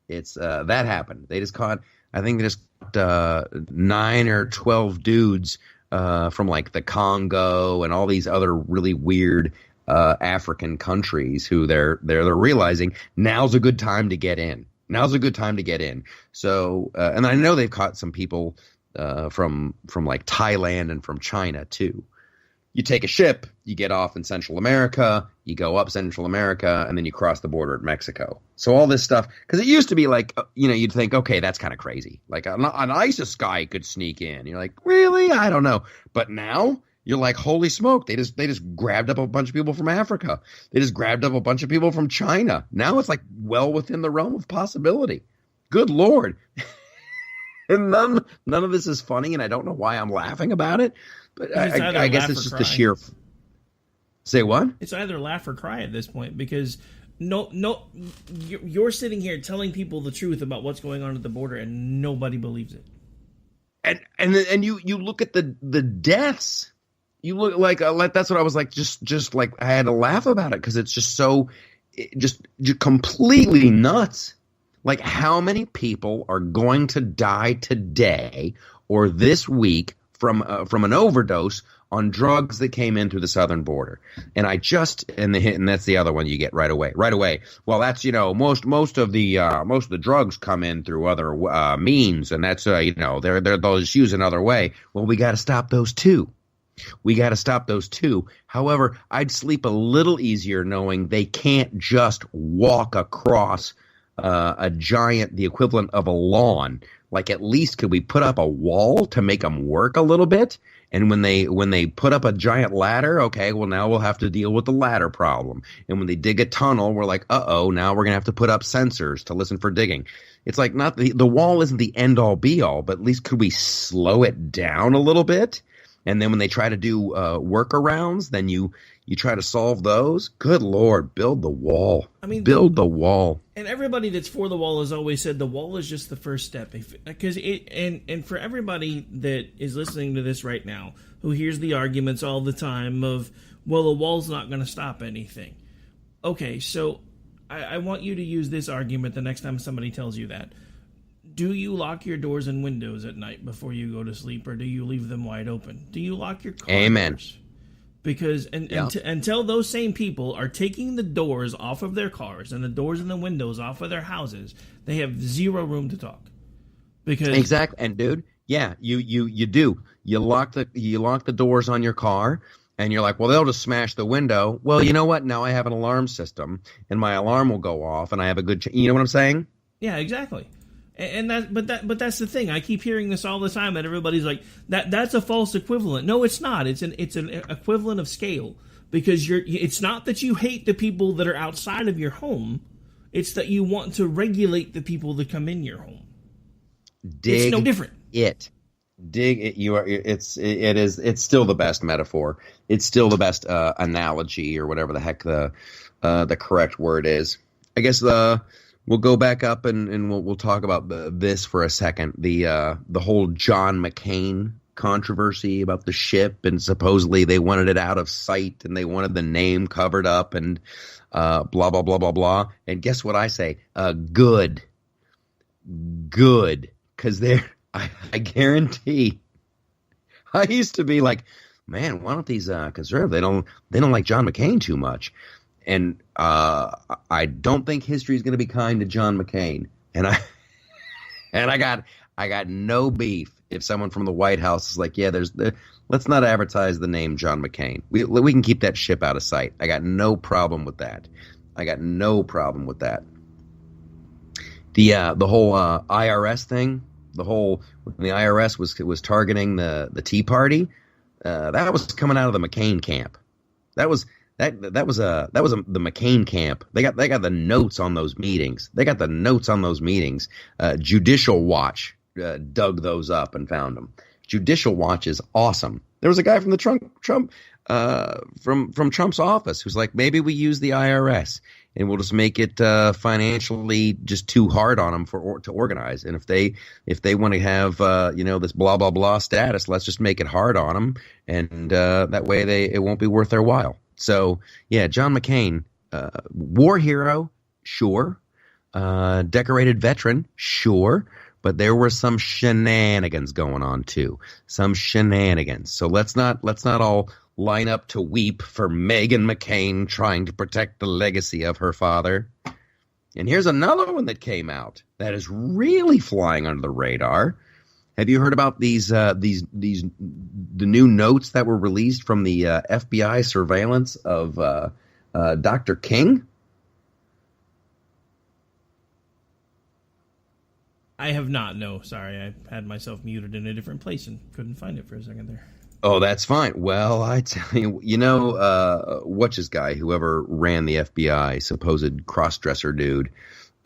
It's that happened. They just caught, I think they just caught 9 or 12 dudes from like the Congo and all these other really weird African countries who they're realizing now's a good time to get in. So and I know they've caught some people from like Thailand and from China too. You take a ship, you get off in Central America, you go up Central America, and then you cross the border at Mexico. So all this stuff, because it used to be like, you'd think, okay, that's kind of crazy. Like an ISIS guy could sneak in. You're like, really? I don't know. But now you're like, holy smoke, they just grabbed up a bunch of people from Africa. They just grabbed up a bunch of people from China. Now it's like well within the realm of possibility. Good Lord. And none of this is funny, and I don't know why I'm laughing about it. But I guess it's just the sheer. Say what? It's either laugh or cry at this point, because you're sitting here telling people the truth about what's going on at the border, and nobody believes it. And you look at the deaths. You look like that's what I was like. Just like I had to laugh about it because it's just so just completely nuts. Like, how many people are going to die today or this week from an overdose on drugs that came in through the southern border? And and that's the other one you get right away. Well, that's, most of the drugs come in through other means, and that's they'll just use another way. Well, we got to stop those too. However, I'd sleep a little easier knowing they can't just walk across a giant, the equivalent of a lawn. Like, at least could we put up a wall to make them work a little bit? And when they put up a giant ladder, okay, well, now we'll have to deal with the ladder problem. And when they dig a tunnel, we're like, now we're gonna have to put up sensors to listen for digging. It's like, not the wall isn't the end all be all, but at least could we slow it down a little bit? And then when they try to do workarounds, then you try to solve those. Good Lord, build the wall. Build the wall. And everybody that's for the wall has always said the wall is just the first step. And for everybody that is listening to this right now, who hears the arguments all the time of, well, the wall's not going to stop anything. Okay, so I want you to use this argument the next time somebody tells you that. Do you lock your doors and windows at night before you go to sleep, or do you leave them wide open? Do you lock your car Amen. doors? Because until those same people are taking the doors off of their cars and the doors and the windows off of their houses, they have zero room to talk. Because exactly, and dude, yeah, you do. You lock the doors on your car, and you're like, well, they'll just smash the window. Well, you know what? Now I have an alarm system, and my alarm will go off, and I have a good. You know what I'm saying? Yeah, exactly. And but that's the thing. I keep hearing this all the time, and everybody's like, that's a false equivalent. No, it's not. It's an equivalent of scale, because it's not that you hate the people that are outside of your home. It's that you want to regulate the people that come in your home. It's no different. It's still the best metaphor. It's still the best analogy, or whatever the heck the correct word is. I guess we'll go back up and we'll talk about this for a second. The whole John McCain controversy about the ship, and supposedly they wanted it out of sight and they wanted the name covered up and blah blah blah blah blah. And guess what I say? Good, because I guarantee. I used to be like, man, why don't these conservatives? They don't like John McCain too much, and I don't think history is going to be kind to John McCain. And I got no beef if someone from the White House is like, yeah, let's not advertise the name John McCain. We can keep that ship out of sight. I got no problem with that. The whole IRS thing. When the IRS was targeting the Tea Party, that was coming out of the McCain camp. That was the McCain camp. They got the notes on those meetings. Judicial Watch dug those up and found them. Judicial Watch is awesome. There was a guy from the Trump from Trump's office who's like, maybe we use the IRS and we'll just make it financially just too hard on them to organize. And if they want to have this blah blah blah status, let's just make it hard on them, and that way it won't be worth their while. So yeah, John McCain, war hero, sure, decorated veteran, sure. But there were some shenanigans going on too. So let's not all line up to weep for Meghan McCain trying to protect the legacy of her father. And here's another one that came out that is really flying under the radar. Have you heard about the new notes that were released from the FBI surveillance of Dr. King? I have not. No, sorry. I had myself muted in a different place and couldn't find it for a second there. Oh, that's fine. Well, I tell you, what's his guy, whoever ran the FBI, supposed cross-dresser dude,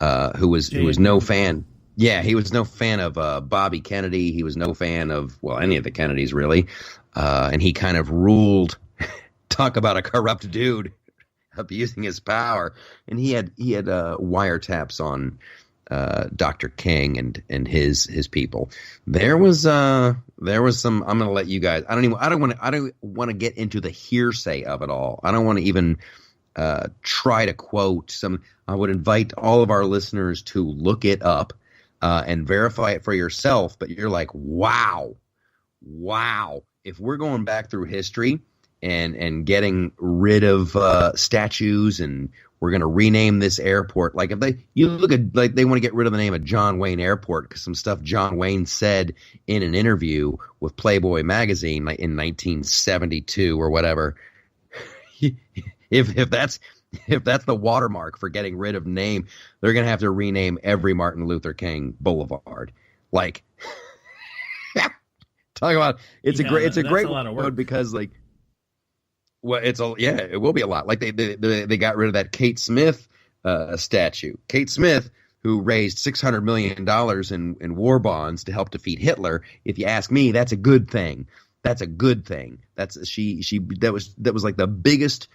who was no fan. Yeah, he was no fan of Bobby Kennedy. He was no fan of, any of the Kennedys, really. And he kind of ruled, talk about a corrupt dude abusing his power. And he had wiretaps on Dr. King and his people. There was some. I'm going to let you guys. I don't want to get into the hearsay of it all. I don't want to even try to quote some. I would invite all of our listeners to look it up and verify it for yourself. But you're like, wow. If we're going back through history and getting rid of statues, and we're going to rename this airport. Like if you look at, like, they want to get rid of the name of John Wayne Airport because some stuff John Wayne said in an interview with Playboy magazine in 1972 or whatever. If that's the watermark for getting rid of name, they're going to have to rename every Martin Luther King Boulevard. Like, talk about it's a great word because like. Well, it will be a lot. Like they got rid of that Kate Smith statue. Kate Smith, who raised $600 million in war bonds to help defeat Hitler. If you ask me, that's a good thing. That was like the biggest.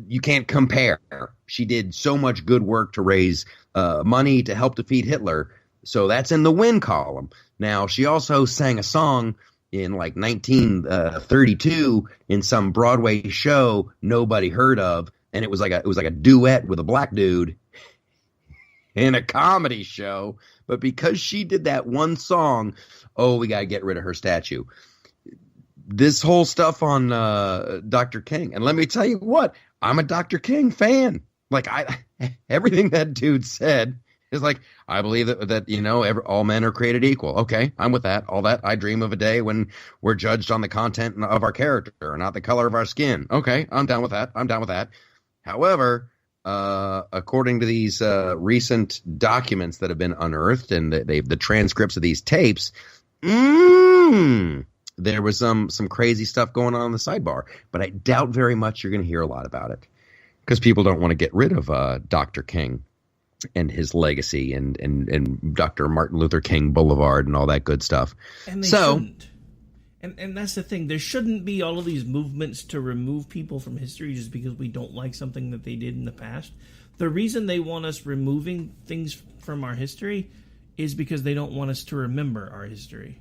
You can't compare. She did so much good work to raise money to help defeat Hitler. So that's in the win column. Now, she also sang a song in like 1932 in some Broadway show nobody heard of, and it was like a duet with a black dude in a comedy show. But because she did that one song, we gotta get rid of her statue. This whole stuff on Dr. King, and let me tell you what, I'm a Dr. King fan. Like everything that dude said. It's like, I believe that all men are created equal. Okay, I'm with that. All that. I dream of a day when we're judged on the content of our character, not the color of our skin. Okay, I'm down with that. However, according to these recent documents that have been unearthed and the transcripts of these tapes, there was some crazy stuff going on in the sidebar. But I doubt very much you're going to hear a lot about it because people don't want to get rid of Dr. King and his legacy and Dr. Martin Luther King Boulevard and all that good stuff. And they shouldn't. And that's the thing. There shouldn't be all of these movements to remove people from history just because we don't like something that they did in the past. The reason they want us removing things from our history is because they don't want us to remember our history.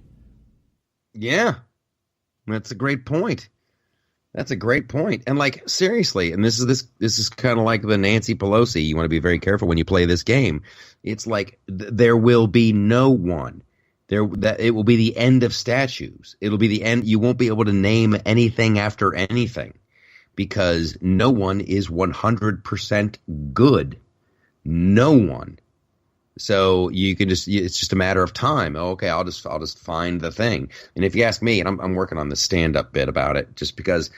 Yeah, that's a great point. That's a great point. And like, seriously, and this is kind of like the Nancy Pelosi. You want to be very careful when you play this game. It's like there will be no one. That it will be the end of statues. It'll be the end. You won't be able to name anything after anything because no one is 100% good. No one. So you can it's just a matter of time. Okay, I'll just find the thing. And if you ask me, and I'm working on the stand-up bit about it, just because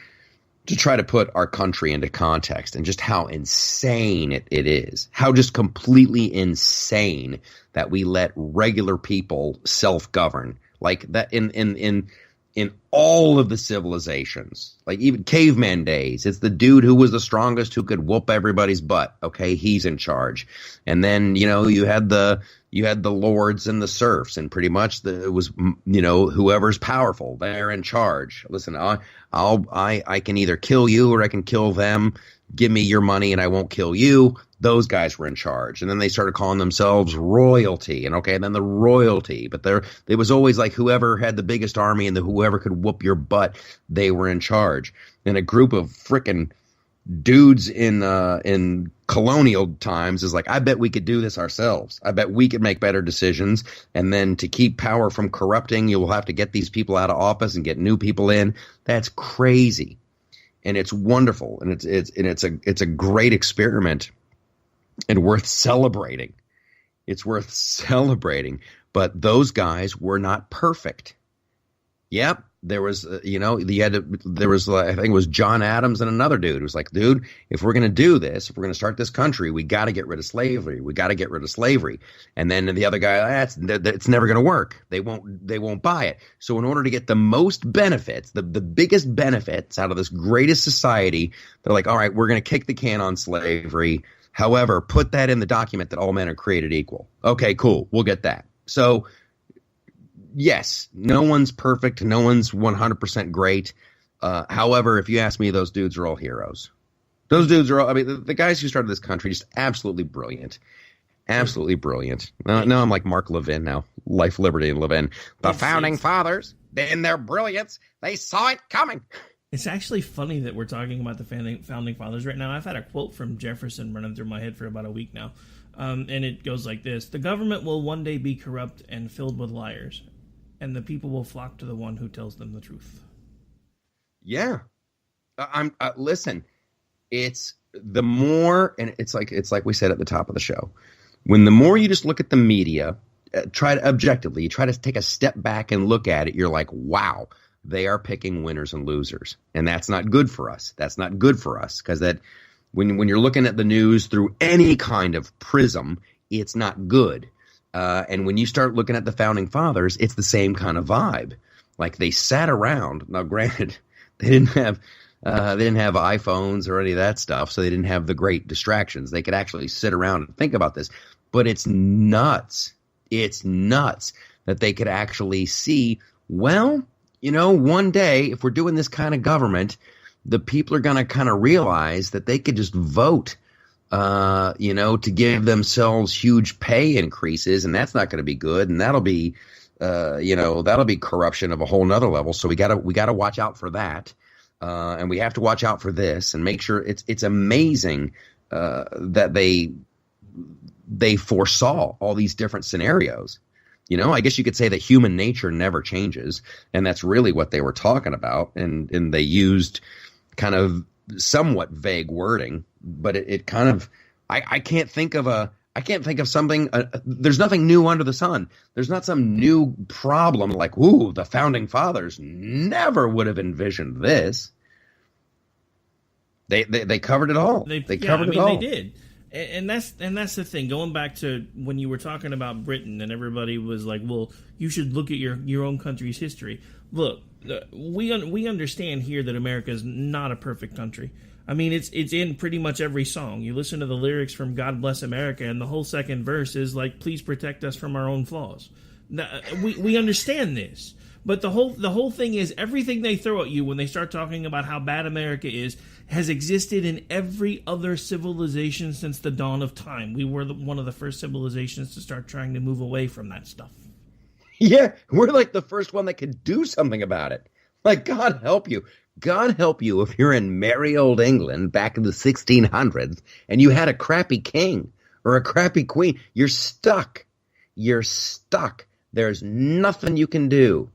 to try to put our country into context and just how insane it is, how just completely insane that we let regular people self-govern like that in all of the civilizations, like even caveman days. It's the dude who was the strongest who could whoop everybody's butt. Okay, he's in charge. And then, you had the lords and the serfs, and pretty much it was, whoever's powerful, they're in charge. Listen, I can either kill you or I can kill them. Give me your money and I won't kill you. Those guys were in charge. And then they started calling themselves royalty. And then the royalty. But it was always like whoever had the biggest army and whoever could whoop your butt, they were in charge. And a group of frickin' dudes in colonial times is like, I bet we could do this ourselves. I bet we could make better decisions. And then to keep power from corrupting, you'll have to get these people out of office and get new people in. That's crazy. And it's wonderful. And it's a great experiment and worth celebrating. It's worth celebrating. But those guys were not perfect. Yep. There was, I think it was John Adams and another dude who was like, dude, if we're going to do this, if we're going to start this country, we got to get rid of slavery. We got to get rid of slavery. And then the other guy, it's never going to work. They won't buy it. So in order to get the most benefits, the biggest benefits out of this greatest society, they're like, all right, we're going to kick the can on slavery. However, put that in the document that all men are created equal. Okay, cool. We'll get that. So yes, no one's perfect. No one's 100% great. However, if you ask me, those dudes are all heroes. Those dudes are all, the guys who started this country, just absolutely brilliant. Absolutely brilliant. Now I'm like Mark Levin now. Life, Liberty, and Levin. The founding fathers, in their brilliance, they saw it coming. It's actually funny that we're talking about the founding fathers right now. I've had a quote from Jefferson running through my head for about a week now. And it goes like this: the government will one day be corrupt and filled with liars, and the people will flock to the one who tells them the truth. Yeah. Listen, it's the more, and it's like we said at the top of the show, when the more you just look at the media, try to objectively, you try to take a step back and look at it, you're like, wow, they are picking winners and losers. And that's not good for us. That's not good for us, because that when you're looking at the news through any kind of prism, it's not good. And when you start looking at the founding fathers, it's the same kind of vibe. Like, they sat around. Now, granted, they didn't have iPhones or any of that stuff, so they didn't have the great distractions. They could actually sit around and think about this. But it's nuts. It's nuts that they could actually see, well, one day, if we're doing this kind of government, the people are going to kind of realize that they could just vote, to give themselves huge pay increases, and that's not going to be good, and that'll be, that'll be corruption of a whole nother level. So we gotta watch out for that, and we have to watch out for this, and make sure it's amazing that they foresaw all these different scenarios. I guess you could say that human nature never changes, and that's really what they were talking about, and they used kind of somewhat vague wording, but it kind of, I can't think of something, there's nothing new under the sun. There's not some new problem like, ooh, the founding fathers never would have envisioned this. They covered it all. They covered it all. They did. And that's the thing. Going back to when you were talking about Britain and everybody was like, well, you should look at your own country's history. Look, we understand here that America is not a perfect country. I mean, it's in pretty much every song. You listen to the lyrics from God Bless America, and the whole second verse is like, please protect us from our own flaws. Now, we understand this. But the whole thing is, everything they throw at you when they start talking about how bad America is has existed in every other civilization since the dawn of time. We were one of the first civilizations to start trying to move away from that stuff. Yeah, we're like the first one that could do something about it. Like, God help you. God help you if you're in merry old England back in the 1600s and you had a crappy king or a crappy queen. You're stuck. You're stuck. There's nothing you can do.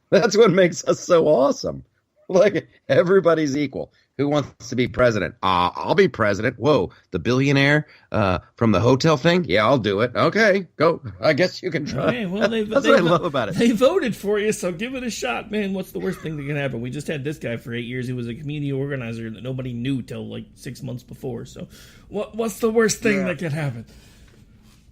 That's what makes us so awesome. Like, everybody's equal. Who wants to be president? I'll be president. Whoa, the billionaire from the hotel thing? Yeah, I'll do it. Okay, go. I guess you can try. Okay, well, That's what I love about it. They voted for you, so give it a shot, man. What's the worst thing that can happen? We just had this guy for 8 years. He was a community organizer that nobody knew till like 6 months before. So what's the worst thing that could happen?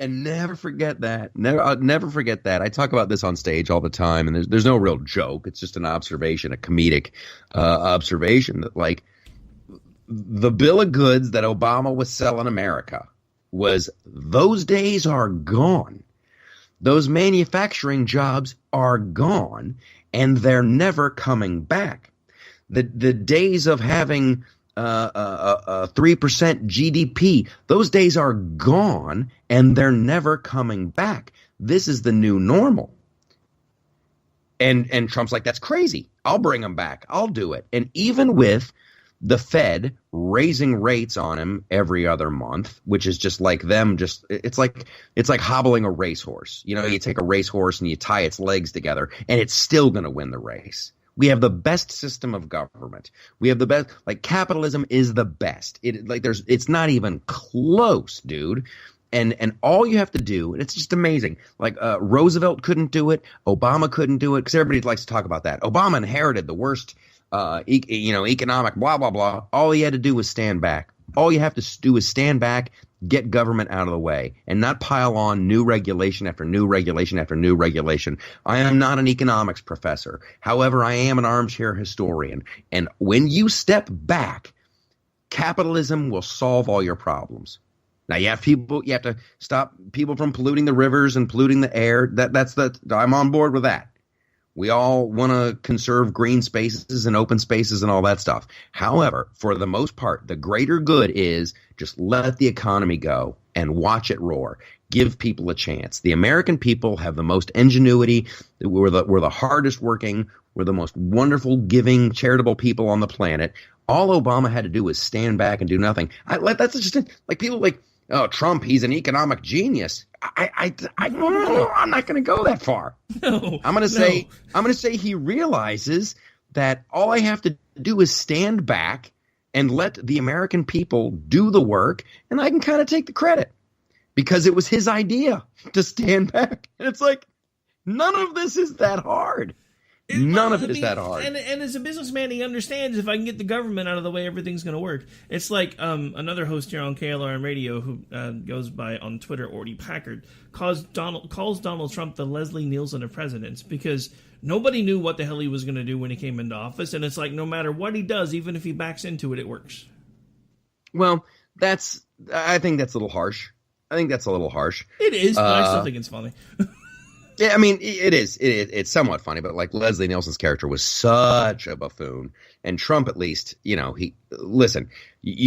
And never forget that. Never forget that. I talk about this on stage all the time, and there's no real joke. It's just an observation, a comedic observation that, like, the bill of goods that Obama was selling America was, those days are gone. Those manufacturing jobs are gone, and they're never coming back. The days of having 3% GDP, those days are gone, and they're never coming back. This is the new normal. And Trump's like, that's crazy. I'll bring them back. I'll do it. And even with the Fed raising rates on him every other month, which is just like them, it's like hobbling a racehorse. You know, you take a racehorse and you tie its legs together, and it's still going to win the race. We have the best system of government. We have the best, like, capitalism is the best. It's not even close, dude. And all you have to do, and it's just amazing. Like, Roosevelt couldn't do it. Obama couldn't do it, because everybody likes to talk about that. Obama inherited the worst, economic blah, blah, blah. All he had to do was stand back. All you have to do is stand back, get government out of the way, and not pile on new regulation after new regulation after new regulation. I am not an economics professor. However, I am an armchair historian. And when you step back, capitalism will solve all your problems. Now, you have to stop people from polluting the rivers and polluting the air. I'm on board with that. We all want to conserve green spaces and open spaces and all that stuff. However, for the most part, the greater good is just let the economy go and watch it roar. Give people a chance. The American people have the most ingenuity. We're the hardest working. We're the most wonderful, giving, charitable people on the planet. All Obama had to do was stand back and do nothing. That's just like people like, oh, Trump, he's an economic genius. I'm not going to go that far. No, I'm going to say he realizes that all I have to do is stand back and let the American people do the work, and I can kind of take the credit because it was his idea to stand back. And it's like, none of this is that hard. None of it is that hard. And as a businessman, he understands if I can get the government out of the way, everything's going to work. It's like another host here on KLRM Radio who goes by on Twitter, Orty Packard, calls Donald Trump the Leslie Nielsen of presidents because nobody knew what the hell he was going to do when he came into office. And it's like no matter what he does, even if he backs into it, it works. Well, I think that's a little harsh. It is, but I still think it's funny. Yeah, I mean, it is. It's somewhat funny, but like Leslie Nielsen's character was such a buffoon, and Trump, at least, you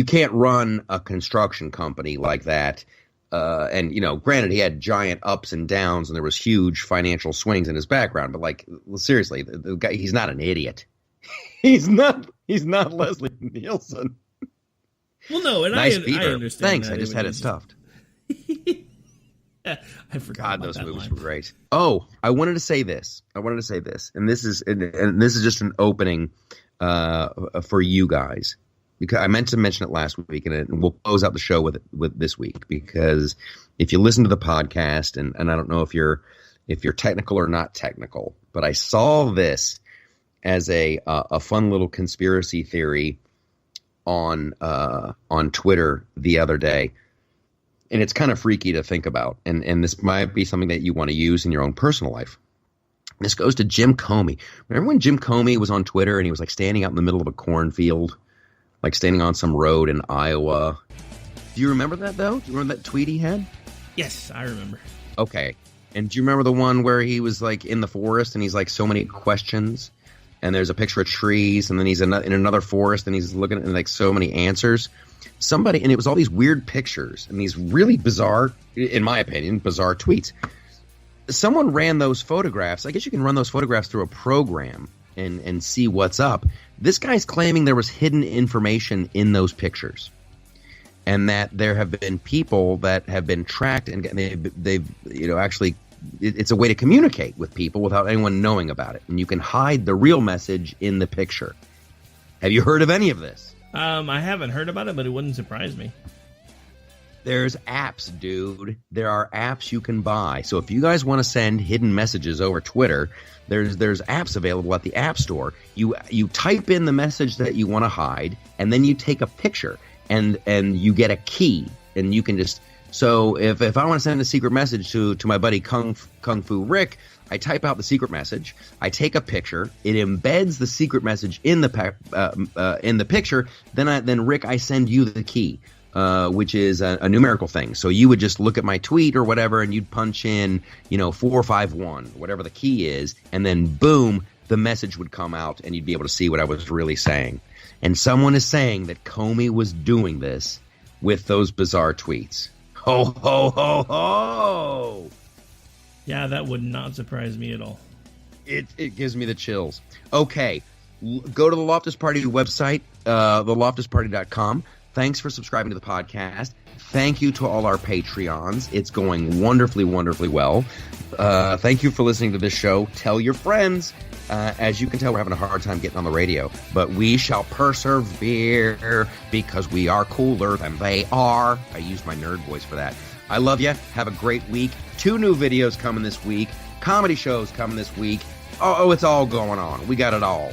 can't run a construction company like that. And granted, he had giant ups and downs, and there was huge financial swings in his background. But like, seriously, the guy, he's not an idiot. He's not Leslie Nielsen. Well, no, and nice I understand. Thanks, I just had it stuffed. I forgot. God, those movies were great. Oh, I wanted to say this, and this is just an opening for you guys, because I meant to mention it last week, and we'll close out the show with this week, because if you listen to the podcast, and I don't know if you're technical or not technical, but I saw this as a fun little conspiracy theory on Twitter the other day, and it's kind of freaky to think about. And this might be something that you want to use in your own personal life. This goes to Jim Comey. Remember when Jim Comey was on Twitter and he was like standing out in the middle of a cornfield, like standing on some road in Iowa? Do you remember that, though? Do you remember that tweet he had? Yes, I remember. Okay. And do you remember the one where he was like in the forest and he's like, so many questions, and there's a picture of trees, and then he's in another forest and he's looking at like so many answers? Somebody, and it was all these weird pictures and these really bizarre, in my opinion, bizarre tweets. Someone ran those photographs. I guess you can run those photographs through a program and see what's up. This guy's claiming there was hidden information in those pictures, and that there have been people that have been tracked, and they've actually, it's a way to communicate with people without anyone knowing about it. And you can hide the real message in the picture. Have you heard of any of this? I haven't heard about it, but it wouldn't surprise me. There's apps, dude. There are apps you can buy. So if you guys want to send hidden messages over Twitter, there's apps available at the App Store. You type in the message that you want to hide, and then you take a picture, and you get a key, and you can just. So if I want to send a secret message to my buddy Kung Fu Rick, I type out the secret message, I take a picture, it embeds the secret message in the picture. Then Rick, I send you the key. Which is a numerical thing. So you would just look at my tweet or whatever, and you'd punch in, 451, whatever the key is, and then boom, the message would come out, and you'd be able to see what I was really saying. And someone is saying that Comey was doing this with those bizarre tweets. Ho, ho, ho, ho! Yeah, that would not surprise me at all. It gives me the chills. Okay, go to the Loftus Party website, theloftusparty.com. Thanks for subscribing to the podcast. Thank you to all our Patreons. It's going wonderfully, wonderfully well. Thank you for listening to this show. Tell your friends. As you can tell, we're having a hard time getting on the radio, but we shall persevere because we are cooler than they are. I used my nerd voice for that. I love you. Have a great week. 2 new videos coming this week. Comedy shows coming this week. Oh, it's all going on. We got it all.